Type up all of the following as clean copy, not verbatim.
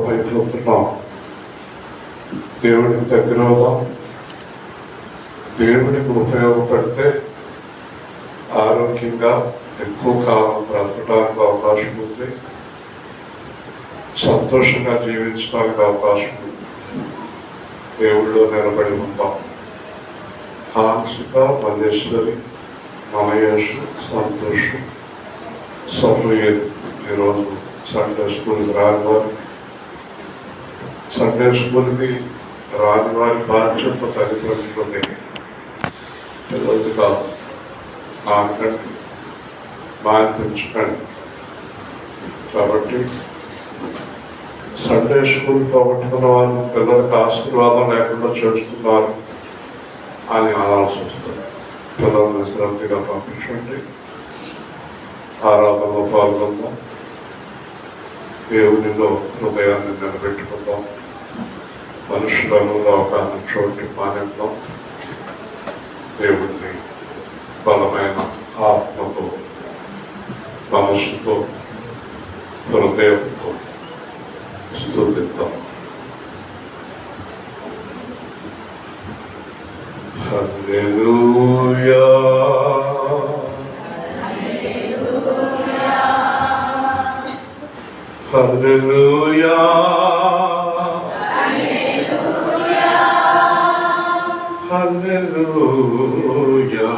అయిపోతున్నాం. దేవుడికి దగ్గర అవుదాం. దేవుడికి ఉపయోగపడితే ఆరోగ్యంగా ఎక్కువ కాలం బ్రతకడానికి అవకాశం ఉంది, సంతోషంగా జీవించడానికి అవకాశం ఉంది. దేవుడిలో నిలబడి ఉంటాం. కాంక్షిక, మల్లేశ్వరి, మనయేషు, సంతోషం, సర్వయేది ఈరోజు సండే స్కూల్కి రాని వారు, సండే స్కూల్కి రాని వారి బాధ్యత తల్లిదండ్రులని పిల్లలది కాదు, నాకండి మాన్పించకండి. కాబట్టి సండే స్కూల్ పోగొట్టుకున్న వారు పిల్లలకి ఆశీర్వాదం లేకుండా చేస్తున్నారు అని అనాల్సి వస్తుంది. పిల్లల్ని శ్రద్ధగా పంపించండి, ఆరాధనలో పాల్గొందాం, దేవునిలో హృదయాన్ని నిలబెట్టుకుందాం, మనుషులను లోకాన్ని చోటి మానేద్దాం. దేవుడిని బలమైన ఆత్మతో, మనస్సుతో, హృదయంతో స్తుతిద్దాం. హల్లెలూయా, హల్లెలూయా, హల్లెలూయా,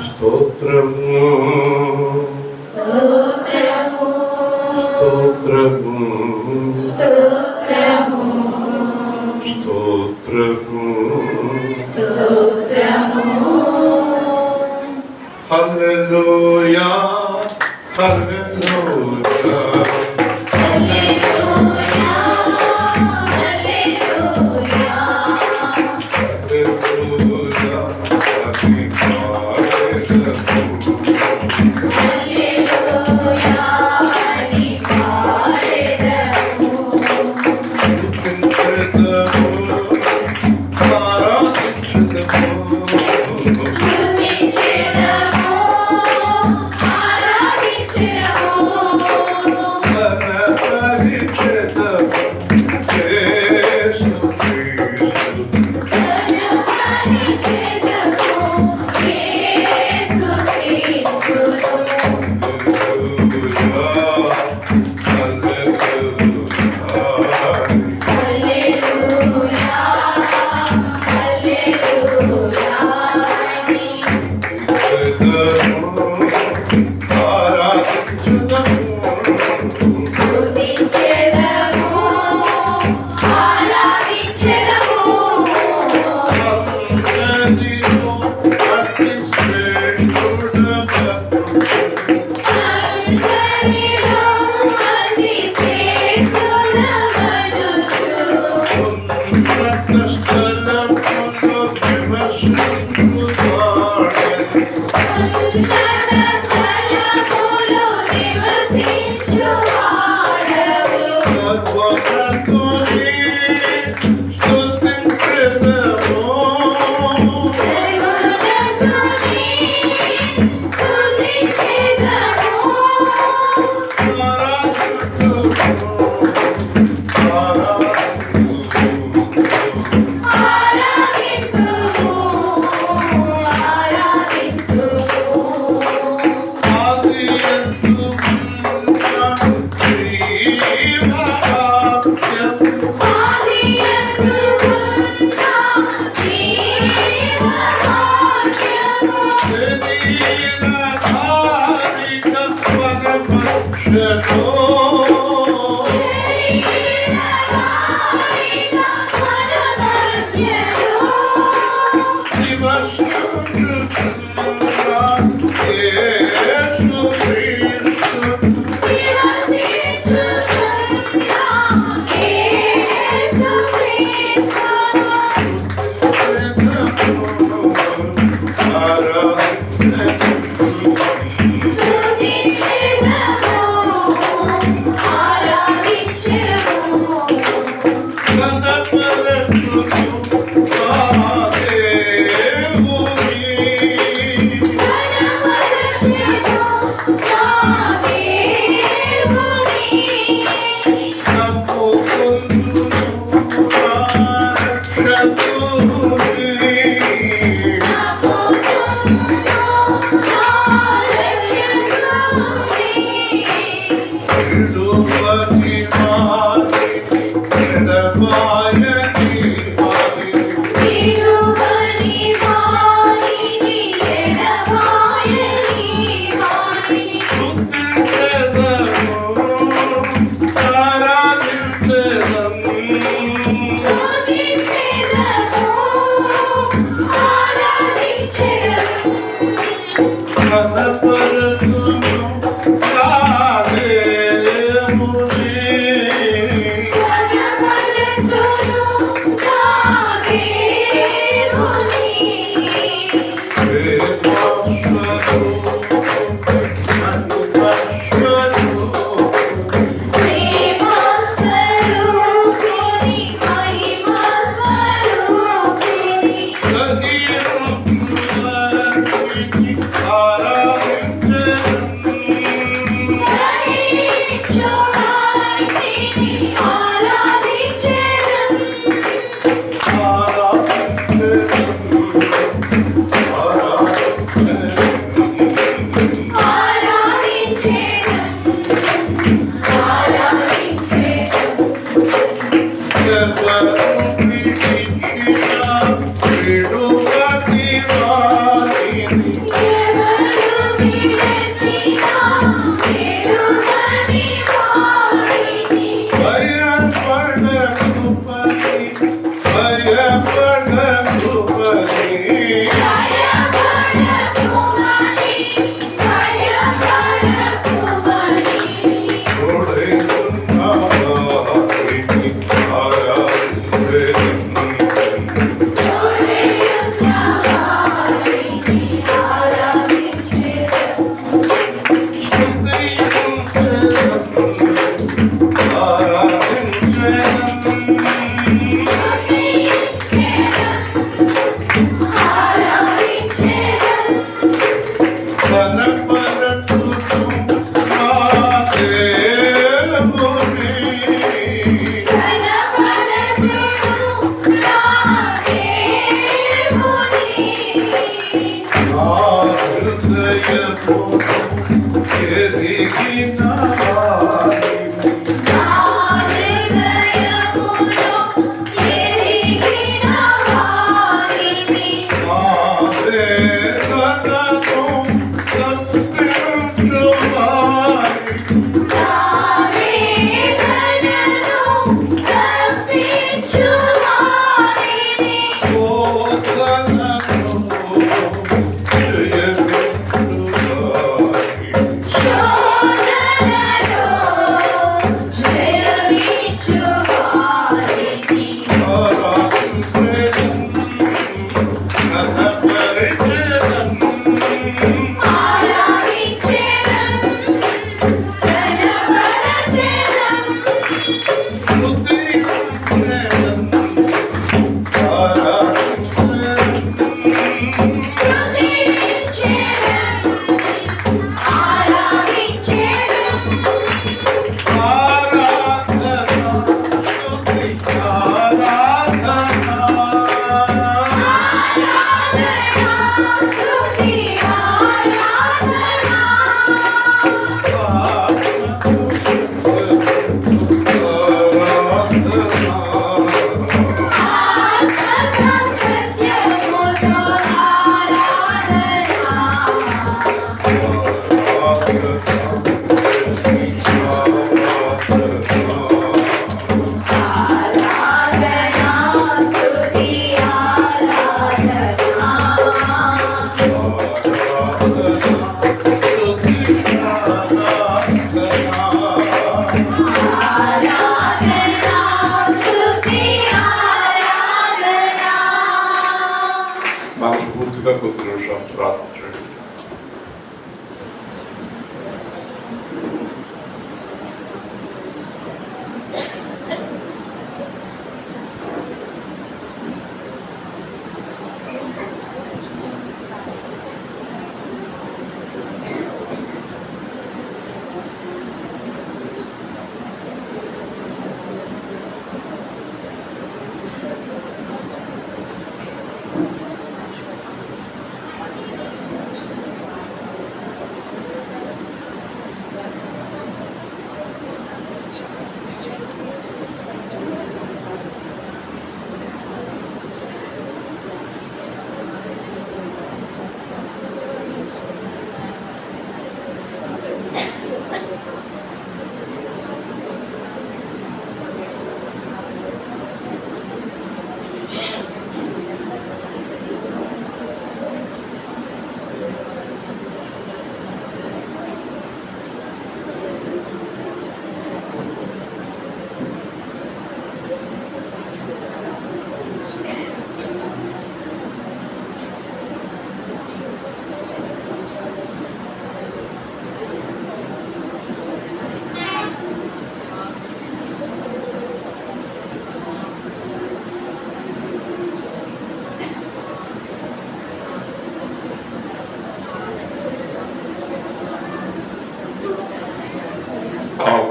స్తోత్రము, స్తోత్రము, స్తోత్రము, హల్లెలూయా, హల్లెలూయా,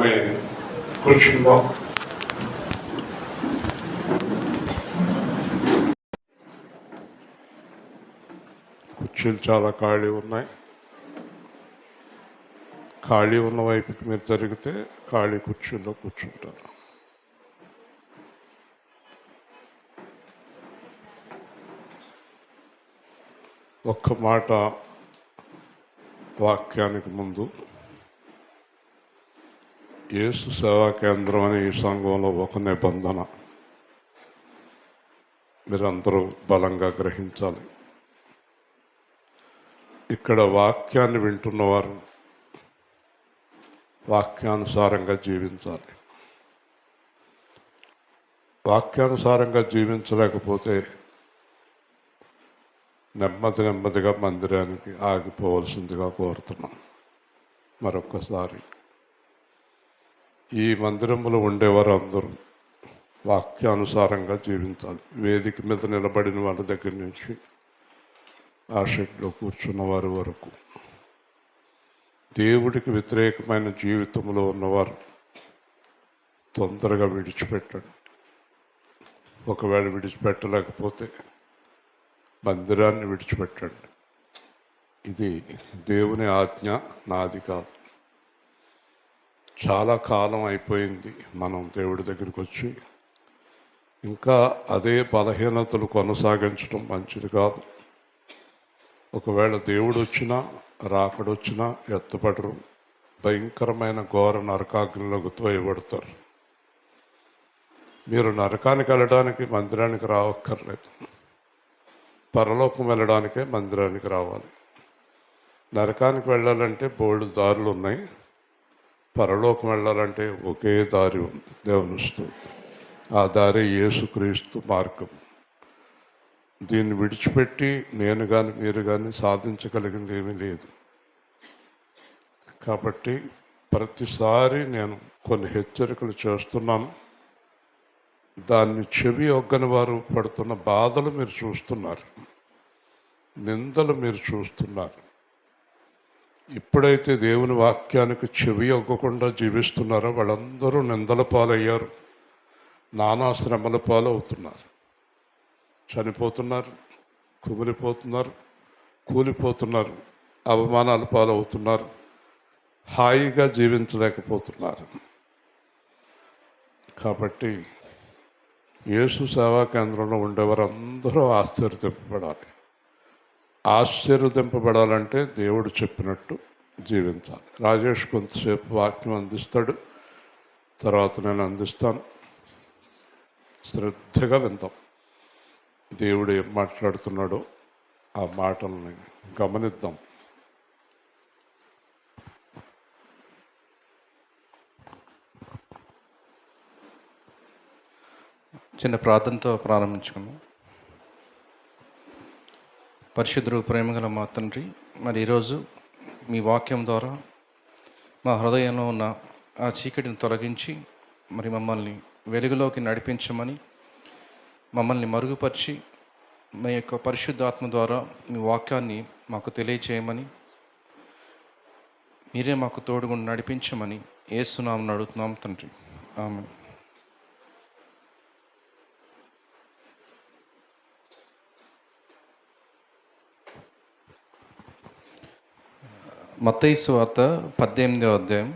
ఆమె కూర్చుందాం. కుర్చీలు చాలా ఖాళీ ఉన్నాయి. ఖాళీ ఉన్న వైపుకి మీరు జరిగితే ఖాళీ కుర్చీల్లో కూర్చుంటారు. ఒక్క మాట వాక్యానికి ముందు, యేసు సేవా కేంద్రం అనే ఈ సంఘంలో ఒక నిబంధన మీరందరూ బలంగా గ్రహించాలి. ఇక్కడ వాక్యాన్ని వింటున్నవారు వాక్యానుసారంగా జీవించాలి. వాక్యానుసారంగా జీవించలేకపోతే నెమ్మదిగా మందిరానికి ఆగిపోవలసిందిగా కోరుతున్నాం. మరొక్కసారి ఈ మందిరంలో ఉండేవారు అందరూ వాక్యానుసారంగా జీవించాలి. వేదిక మీద నిలబడిన వాళ్ళ దగ్గర నుంచి ఆ షెడ్లో కూర్చున్న వారి వరకు దేవుడికి వ్యతిరేకమైన జీవితంలో ఉన్నవారు తొందరగా విడిచిపెట్టండి. ఒకవేళ విడిచిపెట్టలేకపోతే మందిరాన్ని విడిచిపెట్టండి. ఇది దేవుని ఆజ్ఞ, నాది కాదు. చాలా కాలం అయిపోయింది మనం దేవుడి దగ్గరికి వచ్చి. ఇంకా అదే బలహీనతలు కొనసాగించడం మంచిది కాదు. ఒకవేళ దేవుడు వచ్చినా రాకడొచ్చినా ఎత్తపడరు. భయంకరమైన ఘోర నరకాగ్నిలోకి తోయబడతారు. మీరు నరకానికి వెళ్ళడానికి మందిరానికి రావక్కర్లేదు. పరలోకం వెళ్ళడానికే మందిరానికి రావాలి. నరకానికి వెళ్ళాలంటే బోల్డు దారులు ఉన్నాయి. పరలోకం వెళ్ళాలంటే ఒకే దారి ఉంది, దేవుని స్తుతి. ఆ దారి యేసుక్రీస్తు మార్గం. దీన్ని విడిచిపెట్టి నేను కానీ మీరు కానీ సాధించగలిగింది ఏమీ లేదు. కాబట్టి ప్రతిసారి నేను కొన్ని హెచ్చరికలు చేస్తున్నాను. దాన్ని చెవి ఒగ్గని వారు పడుతున్న బాధలు మీరు చూస్తున్నారు, నిందలు మీరు చూస్తున్నారు. ఇప్పుడైతే దేవుని వాక్యానికి చెవి ఒగ్గకుండా జీవిస్తున్నారో వాళ్ళందరూ నిందల పాలయ్యారు, నానా శ్రమల పాలు అవుతున్నారు, చనిపోతున్నారు, కుమిలిపోతున్నారు, కూలిపోతున్నారు, అవమానాల పాలవుతున్నారు, హాయిగా జీవించలేకపోతున్నారు. కాబట్టి యేసు సేవా కేంద్రంలో ఉండేవారందరూ ఆశ్చర్యదింపబడాలి. ఆశ్చర్యదింపబడాలంటే దేవుడు చెప్పినట్టు జీవించాలి. రాజేష్ కొంతసేపు వాక్యం అందిస్తాడు, తర్వాత నేను అందిస్తాను. శ్రద్ధగా విందాం. దేవుడు ఏం మాట్లాడుతున్నాడో ఆ మాటల్ని గమనిద్దాం. చిన్న ప్రార్థనతో ప్రారంభించుకున్నాం. పరిశుద్ధుడు, ప్రేమగల మా తండ్రి, మరి ఈరోజు మీ వాక్యం ద్వారా మా హృదయంలో ఉన్న ఆ చీకటిని తొలగించి మరి మమ్మల్ని వెలుగులోకి నడిపించమని, మమ్మల్ని మరుగుపరిచి మీ యొక్క పరిశుద్ధాత్మ ద్వారా మీ వాక్యాన్ని మాకు తెలియచేయమని, మీరే మాకు తోడుగుండి నడిపించమని యేసునామమున అడుగుతున్నాం తండ్రి, ఆమేన్. మత్తయి సువార్త 18వ అధ్యాయం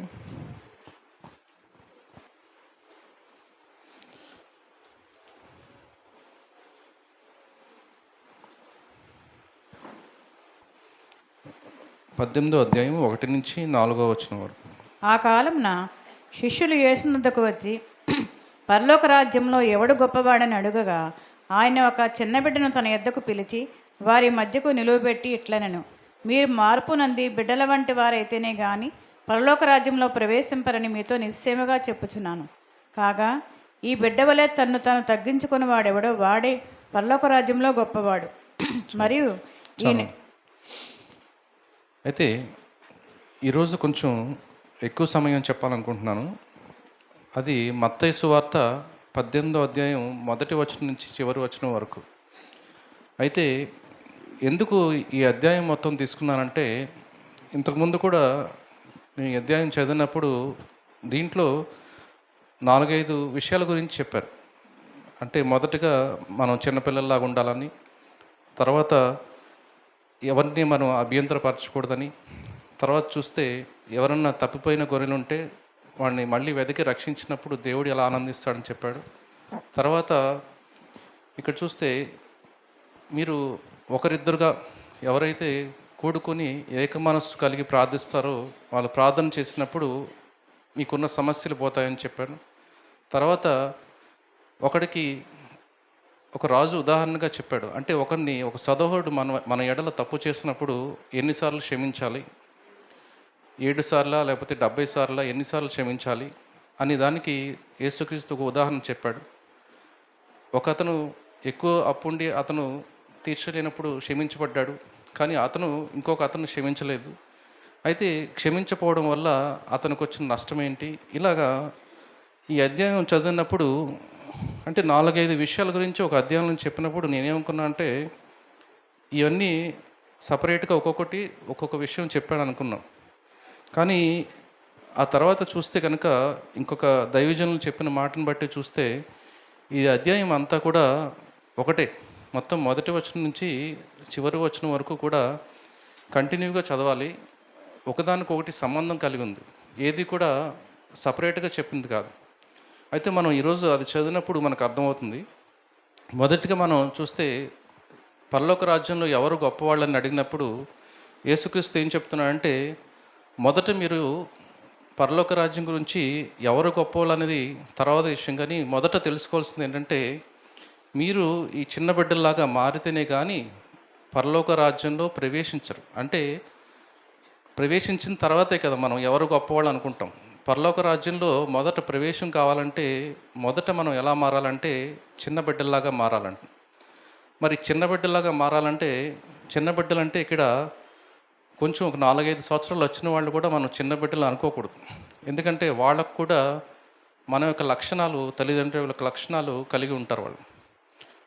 1 నుంచి 4వ వచనం వరకు. ఆ కాలంన శిష్యులు యేసునొద్దకు వచ్చి, పరలోక రాజ్యంలో ఎవడు గొప్పవాడని అడుగగా, ఆయన ఒక చిన్న బిడ్డను తన యొద్దకు పిలిచి వారి మధ్యకు నిలువబెట్టి ఇట్లనెను, మీరు మార్పు నంది బిడ్డల వంటి వారైతేనే గాని పరలోక రాజ్యంలో ప్రవేశింపరని మీతో నిశ్చయముగా చెప్పుచున్నాను. కాగా ఈ బిడ్డ వలె తన్ను తాను తగ్గించుకుని వాడెవడో వాడే పరలోక రాజ్యంలో గొప్పవాడు. మరియు ఈయన అయితే ఈరోజు కొంచెం ఎక్కువ సమయం చెప్పాలనుకుంటున్నాను. అది మత్తయి సువార్త 18వ అధ్యాయం 1వ వచనం నుంచి చివరి వచనం వరకు. అయితే ఎందుకు ఈ అధ్యాయం మొత్తం తీసుకున్నానంటే, ఇంతకుముందు కూడా ఈ అధ్యాయం చదివినప్పుడు దీంట్లో 4-5 విషయాల గురించి చెప్పారు. అంటే మొదటగా మనం చిన్నపిల్లల్లాగా ఉండాలని, తర్వాత ఎవరిని మనం అభ్యంతరపరచకూడదని, తర్వాత చూస్తే ఎవరన్నా తప్పిపోయిన గొర్రెలుంటే వాడిని మళ్ళీ వెతికి రక్షించినప్పుడు దేవుడు ఎలా ఆనందిస్తాడని చెప్పాడు. తర్వాత ఇక్కడ చూస్తే మీరు ఒకరిద్దరుగా ఎవరైతే కూడుకొని ఏక మనస్సు కలిగి ప్రార్థిస్తారో వాళ్ళు ప్రార్థన చేసినప్పుడు మీకున్న సమస్యలు పోతాయని చెప్పాను. తర్వాత ఒకడికి ఒక రాజు ఉదాహరణగా చెప్పాడు. అంటే ఒక సదోహుడు మన ఎడల తప్పు చేసినప్పుడు ఎన్నిసార్లు క్షమించాలి, 7 సార్లా లేకపోతే 70 సార్లా, ఎన్నిసార్లు క్షమించాలి అని దానికి యేసుక్రీస్తు ఒక ఉదాహరణ చెప్పాడు. ఒకతను ఎక్కువ అప్పుండి అతను తీర్చలేనప్పుడు క్షమించబడ్డాడు, కానీ ఇంకొక అతను క్షమించలేదు. అయితే క్షమించకపోవడం వల్ల అతనికి వచ్చిన నష్టం ఏంటి? ఇలాగా ఈ అధ్యాయం చదివినప్పుడు అంటే 4-5 విషయాల గురించి ఒక అధ్యాయం చెప్పినప్పుడు నేనేమనుకున్నా అంటే ఇవన్నీ సపరేట్గా ఒక్కొక్క విషయం చెప్పాను అనుకున్నాం. కానీ ఆ తర్వాత చూస్తే కనుక ఇంకొక దైవజనులు చెప్పిన మాటను బట్టి చూస్తే ఈ అధ్యాయం అంతా కూడా ఒకటే. మొత్తం మొదటి వచనం నుంచి చివరి వచనం వరకు కూడా కంటిన్యూగా చదవాలి. ఒకదానికొకటి సంబంధం కలిగి ఉంది, ఏది కూడా సపరేట్గా చెప్పింది కాదు. అయితే మనం ఈరోజు అది చదివినప్పుడు మనకు అర్థమవుతుంది. మొదటిగా మనం చూస్తే పరలోక రాజ్యంలో ఎవరు గొప్పవాళ్ళని అడిగినప్పుడు యేసుక్రీస్తు ఏం చెప్తున్నాడంటే, మొదట మీరు పరలోక రాజ్యం గురించి ఎవరు గొప్పవాళ్ళు అనేది తర్వాత విషయం, కానీ మొదట తెలుసుకోవాల్సింది ఏంటంటే మీరు ఈ చిన్న బిడ్డల్లాగా మారితేనే కానీ పరలోక రాజ్యంలో ప్రవేశించరు. అంటే ప్రవేశించిన తర్వాతే కదా మనం ఎవరు గొప్పవాళ్ళు అనుకుంటాం. పరలోక రాజ్యంలో మొదట ప్రవేశం కావాలంటే మొదట మనం ఎలా మారాలంటే చిన్న బిడ్డల్లాగా మారాలంట. మరి చిన్న బిడ్డల్లాగా మారాలంటే చిన్న బిడ్డలంటే ఇక్కడ కొంచెం ఒక 4-5 సంవత్సరాలు వచ్చిన వాళ్ళు కూడా మనం చిన్న బిడ్డలు అనుకోకూడదు. ఎందుకంటే వాళ్ళకు కూడా మన యొక్క లక్షణాలు, తల్లిదండ్రుల యొక్క లక్షణాలు కలిగి ఉంటారు వాళ్ళు.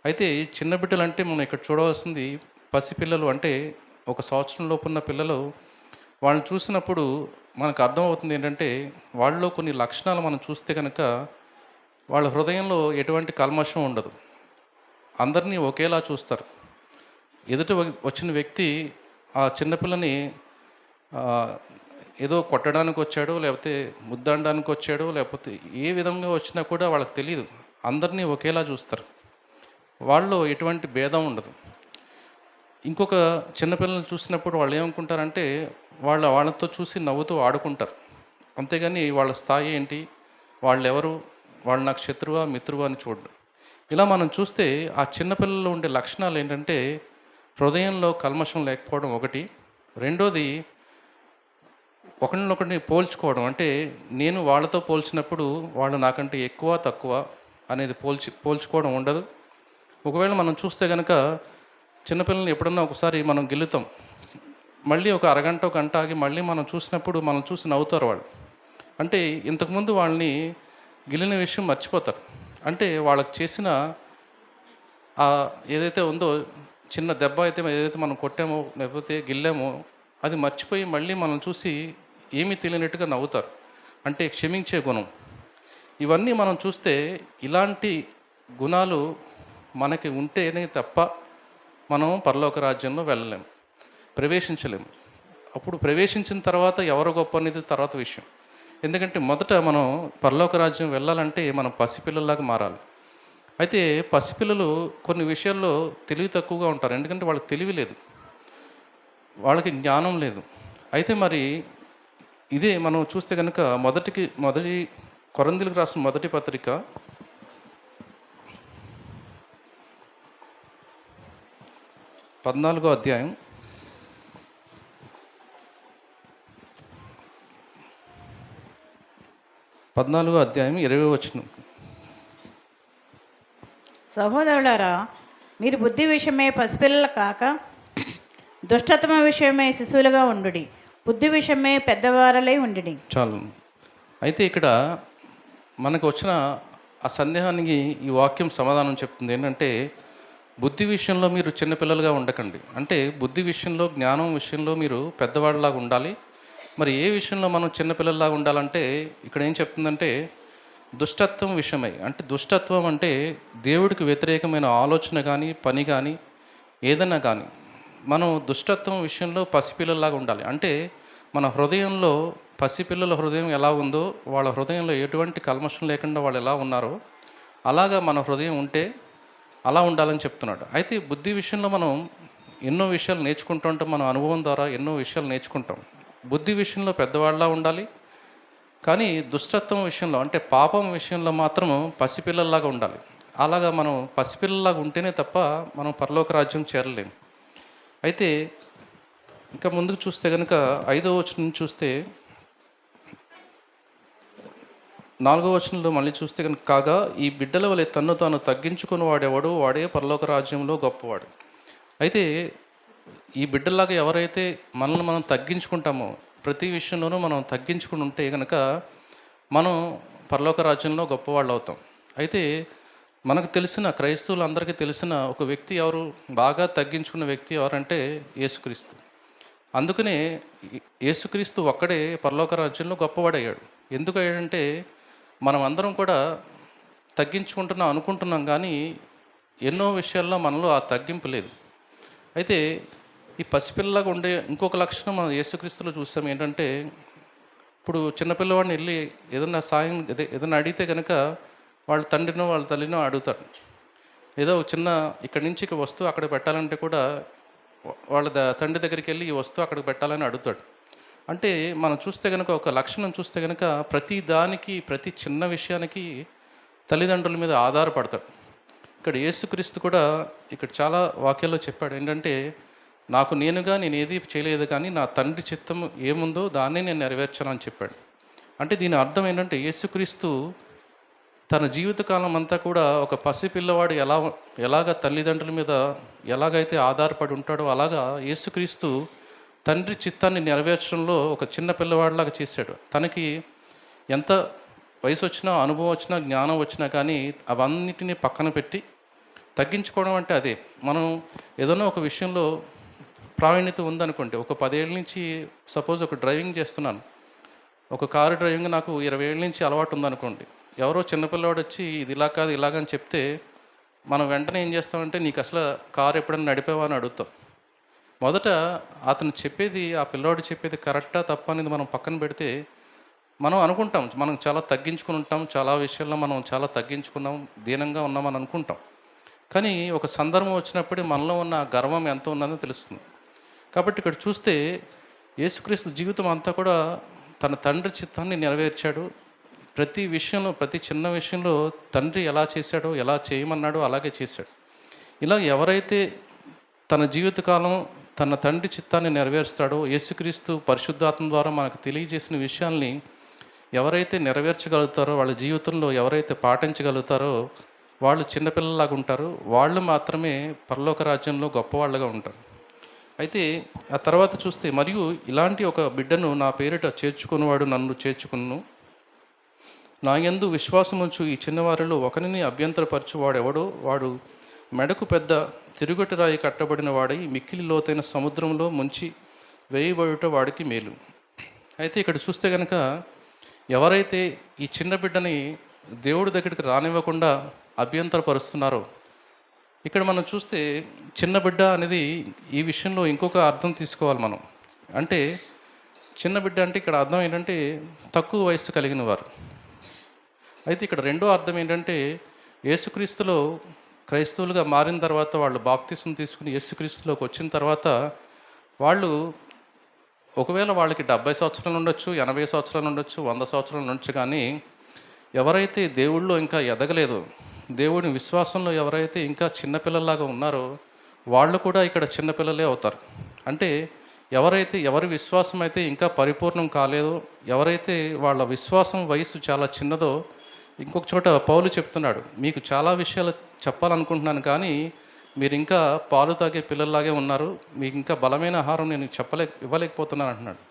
అయితే చిన్న బిడ్డలు అంటే మనం ఇక్కడ చూడవలసింది పసిపిల్లలు. అంటే 1 సంవత్సరం లోపు ఉన్న పిల్లలు. వాళ్ళని చూసినప్పుడు మనకు అర్థమవుతుంది ఏంటంటే వాళ్ళలో కొన్ని లక్షణాలు మనం చూస్తే కనుక వాళ్ళ హృదయంలో ఎటువంటి కల్మషం ఉండదు, అందరినీ ఒకేలా చూస్తారు. ఎదుట వచ్చిన వ్యక్తి ఆ చిన్నపిల్లని ఏదో కొట్టడానికి వచ్చాడో, లేకపోతే ముద్దాడడానికి వచ్చాడో, లేకపోతే ఏ విధంగా వచ్చినా కూడా వాళ్ళకి తెలియదు, అందరినీ ఒకేలా చూస్తారు. వాళ్ళలో ఎటువంటి భేదం ఉండదు. ఇంకొక చిన్నపిల్లల్ని చూసినప్పుడు వాళ్ళు ఏమనుకుంటారంటే వాళ్ళతో చూసి నవ్వుతూ ఆడుకుంటారు, అంతేగాని వాళ్ళ స్థాయి ఏంటి, వాళ్ళు ఎవరు, వాళ్ళు నాకు శత్రువా మిత్రువా అని చూడరు. ఇలా మనం చూస్తే ఆ చిన్నపిల్లల్లో ఉండే లక్షణాలు ఏంటంటే హృదయంలో కల్మషం లేకపోవడం ఒకటి. రెండోది ఒకరినొకరిని పోల్చుకోవడం. అంటే నేను వాళ్ళతో పోల్చినప్పుడు వాళ్ళు నాకంటే ఎక్కువ తక్కువ అనేది పోల్చుకోవడం ఉండదు. ఒకవేళ మనం చూస్తే కనుక చిన్నపిల్లల్ని ఎప్పుడన్నా ఒకసారి మనం గెలుతాం, మళ్ళీ ఒక అరగంట గంట ఆగి మళ్ళీ మనం చూసినప్పుడు మనం చూసి నవ్వుతారు వాళ్ళు. అంటే ఇంతకుముందు వాళ్ళని గెలిన విషయం మర్చిపోతారు. అంటే వాళ్ళకి చేసిన ఏదైతే ఉందో చిన్న దెబ్బ అయితే ఏదైతే మనం కొట్టామో లేకపోతే గిల్లామో అది మర్చిపోయి మళ్ళీ మనం చూసి ఏమీ తెలియనట్టుగా నవ్వుతారు. అంటే క్షమించే గుణం. ఇవన్నీ మనం చూస్తే ఇలాంటి గుణాలు మనకి ఉంటేనే తప్ప మనం పరలోక రాజ్యంలో వెళ్ళలేము, ప్రవేశించలేము. అప్పుడు ప్రవేశించిన తర్వాత ఎవరు గొప్ప అనేది తర్వాత విషయం. ఎందుకంటే మొదట మనం పరలోక రాజ్యం వెళ్ళాలంటే మనం పసిపిల్లల్లాగా మారాలి. అయితే పసిపిల్లలు కొన్ని విషయాల్లో తెలివి తక్కువగా ఉంటారు, ఎందుకంటే వాళ్ళకి తెలివి లేదు, వాళ్ళకి జ్ఞానం లేదు. అయితే మరి ఇదే మనం చూస్తే కనుక మొదటి కొరింథీయులకు రాసిన మొదటి పత్రిక 14వ అధ్యాయం 20వ వచనం. సహోదరులారా, మీరు బుద్ధి విషయమే పసిపిల్లలు కాక దుష్టతమ విషయమే శిశువులుగా ఉండుడి, బుద్ధి విషయమే పెద్దవారలై ఉండుడి. చాలు. అయితే ఇక్కడ మనకు వచ్చిన ఆ సందేహానికి ఈ వాక్యం సమాధానం చెప్తుంది. ఏంటంటే బుద్ధి విషయంలో మీరు చిన్నపిల్లలుగా ఉండకండి. అంటే బుద్ధి విషయంలో, జ్ఞానం విషయంలో మీరు పెద్దవాళ్ళలాగా ఉండాలి. మరి ఏ విషయంలో మనం చిన్నపిల్లల్లాగా ఉండాలంటే ఇక్కడ ఏం చెప్తుందంటే దుష్టత్వం విషయమై. అంటే దుష్టత్వం అంటే దేవుడికి వ్యతిరేకమైన ఆలోచన కానీ, పని కానీ, ఏదైనా కానీ మనం దుష్టత్వం విషయంలో పసిపిల్లల్లాగా ఉండాలి. అంటే మన హృదయంలో పసిపిల్లల హృదయం ఎలా ఉందో, వాళ్ళ హృదయంలో ఎటువంటి కల్మషం లేకుండా వాళ్ళు ఎలా ఉన్నారో అలాగా మన హృదయం ఉంటే అలా ఉండాలని చెప్తున్నాడు. అయితే బుద్ధి విషయంలో మనం ఎన్నో విషయాలు నేర్చుకుంటూ ఉంటాం. మన అనుభవం ద్వారా ఎన్నో విషయాలు నేర్చుకుంటాం. బుద్ధి విషయంలో పెద్దవాళ్ళలా ఉండాలి, కానీ దుష్టత్వం విషయంలో అంటే పాపం విషయంలో మాత్రం పసిపిల్లల్లాగా ఉండాలి. అలాగా మనం పసిపిల్లల్లాగా ఉంటేనే తప్ప మనం పరలోక రాజ్యం చేరలేము. అయితే ఇంకా ముందుకు చూస్తే కనుక 5వ వచనం నుంచి చూస్తే 4వ వచనంలో మళ్ళీ చూస్తే కనుక కాగా ఈ బిడ్డల వలె తన్ను తాను తగ్గించుకుని వాడేవాడు వాడే పరలోక రాజ్యంలో గొప్పవాడు. అయితే ఈ బిడ్డలాగా ఎవరైతే మనల్ని మనం తగ్గించుకుంటామో, ప్రతి విషయంలోనూ మనం తగ్గించుకుని ఉంటే కనుక మనం పరలోక రాజ్యంలో గొప్పవాళ్ళు అవుతాం. అయితే మనకు తెలిసిన క్రైస్తవులందరికీ తెలిసిన ఒక వ్యక్తి ఎవరు, బాగా తగ్గించుకున్న వ్యక్తి ఎవరంటే యేసుక్రీస్తు. అందుకనే యేసుక్రీస్తు ఒక్కడే పరలోక రాజ్యంలో గొప్పవాడయ్యాడు. ఎందుకు అయ్యాడంటే మనం అందరం కూడా తగ్గించుకుంటున్నాం అనుకుంటున్నాం, కానీ ఎన్నో విషయాల్లో మనలో ఆ తగ్గింపు లేదు. అయితే ఈ పసిపిల్లలాగా ఉండే ఇంకొక లక్షణం మనం యేసుక్రీస్తులో చూస్తాం. ఏంటంటే ఇప్పుడు చిన్నపిల్లవాడిని వెళ్ళి ఏదైనా సాయం ఏదైనా అడిగితే కనుక వాళ్ళ తండ్రినో వాళ్ళ తల్లినో అడుగుతాడు. ఏదో చిన్న ఇక్కడి నుంచి ఇక వస్తువు అక్కడ పెట్టాలంటే కూడా వాళ్ళ తండ్రి దగ్గరికి వెళ్ళి ఈ వస్తువు అక్కడికి పెట్టాలని అడుగుతాడు. అంటే మనం చూస్తే కనుక ఒక లక్షణం చూస్తే కనుక ప్రతి దానికి, ప్రతి చిన్న విషయానికి తల్లిదండ్రుల మీద ఆధారపడతాడు. ఇక్కడ యేసుక్రీస్తు కూడా ఇక్కడ చాలా వాక్యాల్లో చెప్పాడు. ఏంటంటే నాకు నేనుగా నేను ఏది చేయలేదు, కానీ నా తండ్రి చిత్తం ఏముందో దాన్నే నేను నెరవేర్చానని చెప్పాడు. అంటే దీని అర్థం ఏంటంటే యేసుక్రీస్తు తన జీవితకాలం అంతా కూడా ఒక పసిపిల్లవాడు ఎలాగ తల్లిదండ్రుల మీద ఎలాగైతే ఆధారపడి ఉంటాడో అలాగా యేసుక్రీస్తు తండ్రి చిత్తాన్ని నెరవేర్చడంలో ఒక చిన్న పిల్లవాడిలాగా చేశాడు. తనకి ఎంత వయసు వచ్చినా, అనుభవం వచ్చినా, జ్ఞానం వచ్చినా కానీ అవన్నిటినీ పక్కన పెట్టి తగ్గించుకోవడం అంటే అదే. మనం ఏదైనా ఒక విషయంలో ప్రావీణ్యత ఉందనుకోండి, ఒక 10 ఏళ్ళ నుంచి సపోజ్ ఒక డ్రైవింగ్ చేస్తున్నాను, ఒక కారు డ్రైవింగ్ నాకు 20 ఏళ్ళ నుంచి అలవాటు ఉందనుకోండి. ఎవరో చిన్నపిల్లవాడు వచ్చి ఇది ఇలా కాదు ఇలాగని చెప్తే మనం వెంటనే ఏం చేస్తామంటే నీకు అసలు కారు ఎప్పుడైనా నడిపావా అని అడుగుతాం. మొదట అతను చెప్పేది, ఆ పిల్లవాడు చెప్పేది కరెక్టా తప్ప అనేది మనం పక్కన పెడితే మనం అనుకుంటాం మనం చాలా తగ్గించుకుని ఉంటాం, చాలా విషయాల్లో మనం చాలా తగ్గించుకున్నాం, దీనంగా ఉన్నామని అనుకుంటాం. కానీ ఒక సందర్భం వచ్చినప్పుడు మనలో ఉన్న గర్వం ఎంత ఉన్నదో తెలుస్తుంది. కాబట్టి ఇక్కడ చూస్తే యేసుక్రీస్తు జీవితం అంతా కూడా తన తండ్రి చిత్తాన్ని నెరవేర్చాడు. ప్రతి విషయంలో, ప్రతి చిన్న విషయంలో తండ్రి ఎలా చేశాడో, ఎలా చేయమన్నాడో అలాగే చేశాడు. ఇలా ఎవరైతే తన జీవితకాలం తన తండ్రి చిత్తాన్ని నెరవేరుస్తాడో, యేసుక్రీస్తు పరిశుద్ధాత్మ ద్వారా మనకు తెలియజేసిన విషయాల్ని ఎవరైతే నెరవేర్చగలుగుతారో, వాళ్ళ జీవితంలో ఎవరైతే పాటించగలుగుతారో వాళ్ళు చిన్నపిల్లలాగా ఉంటారు. వాళ్ళు మాత్రమే పరలోక రాజ్యంలో గొప్పవాళ్ళగా ఉంటారు. అయితే ఆ తర్వాత చూస్తే మరియు ఇలాంటి ఒక బిడ్డను నా పేరిట చేర్చుకున్నవాడు నన్ను చేర్చుకును, నా యందు విశ్వాసముంచు ఈ చిన్నవారిలో ఒకరిని అభ్యంతరపరచువాడెవడో వాడు మెడకు పెద్ద తిరుగటి రాయి కట్టబడిన వాడై మిక్కిలి లోతైన సముద్రంలో ముంచి వేయబడుట వాడికి మేలు. అయితే ఇక్కడ చూస్తే కనుక ఎవరైతే ఈ చిన్న బిడ్డని దేవుడి దగ్గరికి రానివ్వకుండా అభ్యంతరపరుస్తున్నారో, ఇక్కడ మనం చూస్తే చిన్న బిడ్డ అనేది ఈ విషయంలో ఇంకొక అర్థం తీసుకోవాలి మనం. అంటే చిన్న బిడ్డ అంటే ఇక్కడ అర్థం ఏంటంటే తక్కువ వయస్సు కలిగిన వారు. అయితే ఇక్కడ రెండో అర్థం ఏంటంటే యేసుక్రీస్తులో క్రైస్తవులుగా మారిన తర్వాత, వాళ్ళు బాప్తిసం తీసుకుని యేసుక్రీస్తులోకి వచ్చిన తర్వాత వాళ్ళు ఒకవేళ వాళ్ళకి 70 సంవత్సరాలు ఉండొచ్చు, 80 సంవత్సరాలు ఉండొచ్చు, 100 సంవత్సరాలు ఉండొచ్చు, కానీ ఎవరైతే దేవుళ్ళో ఇంకా ఎదగలేదో, దేవుని విశ్వాసంలో ఎవరైతే ఇంకా చిన్నపిల్లలాగా ఉన్నారో వాళ్ళు కూడా ఇక్కడ చిన్నపిల్లలే అవుతారు. అంటే ఎవరి విశ్వాసం అయితే ఇంకా పరిపూర్ణం కాలేదో, ఎవరైతే వాళ్ళ విశ్వాసం వయసు చాలా చిన్నదో, ఇంకొక చోట పౌలు చెప్తున్నాడు, మీకు చాలా విషయాలు చెప్పాలనుకుంటున్నాను కానీ మీరు ఇంకా పాలు తాగే పిల్లల్లాగే ఉన్నారు, మీకు ఇంకా బలమైన ఆహారం నేను ఇవ్వలేకపోతున్నాను అంటున్నాడు.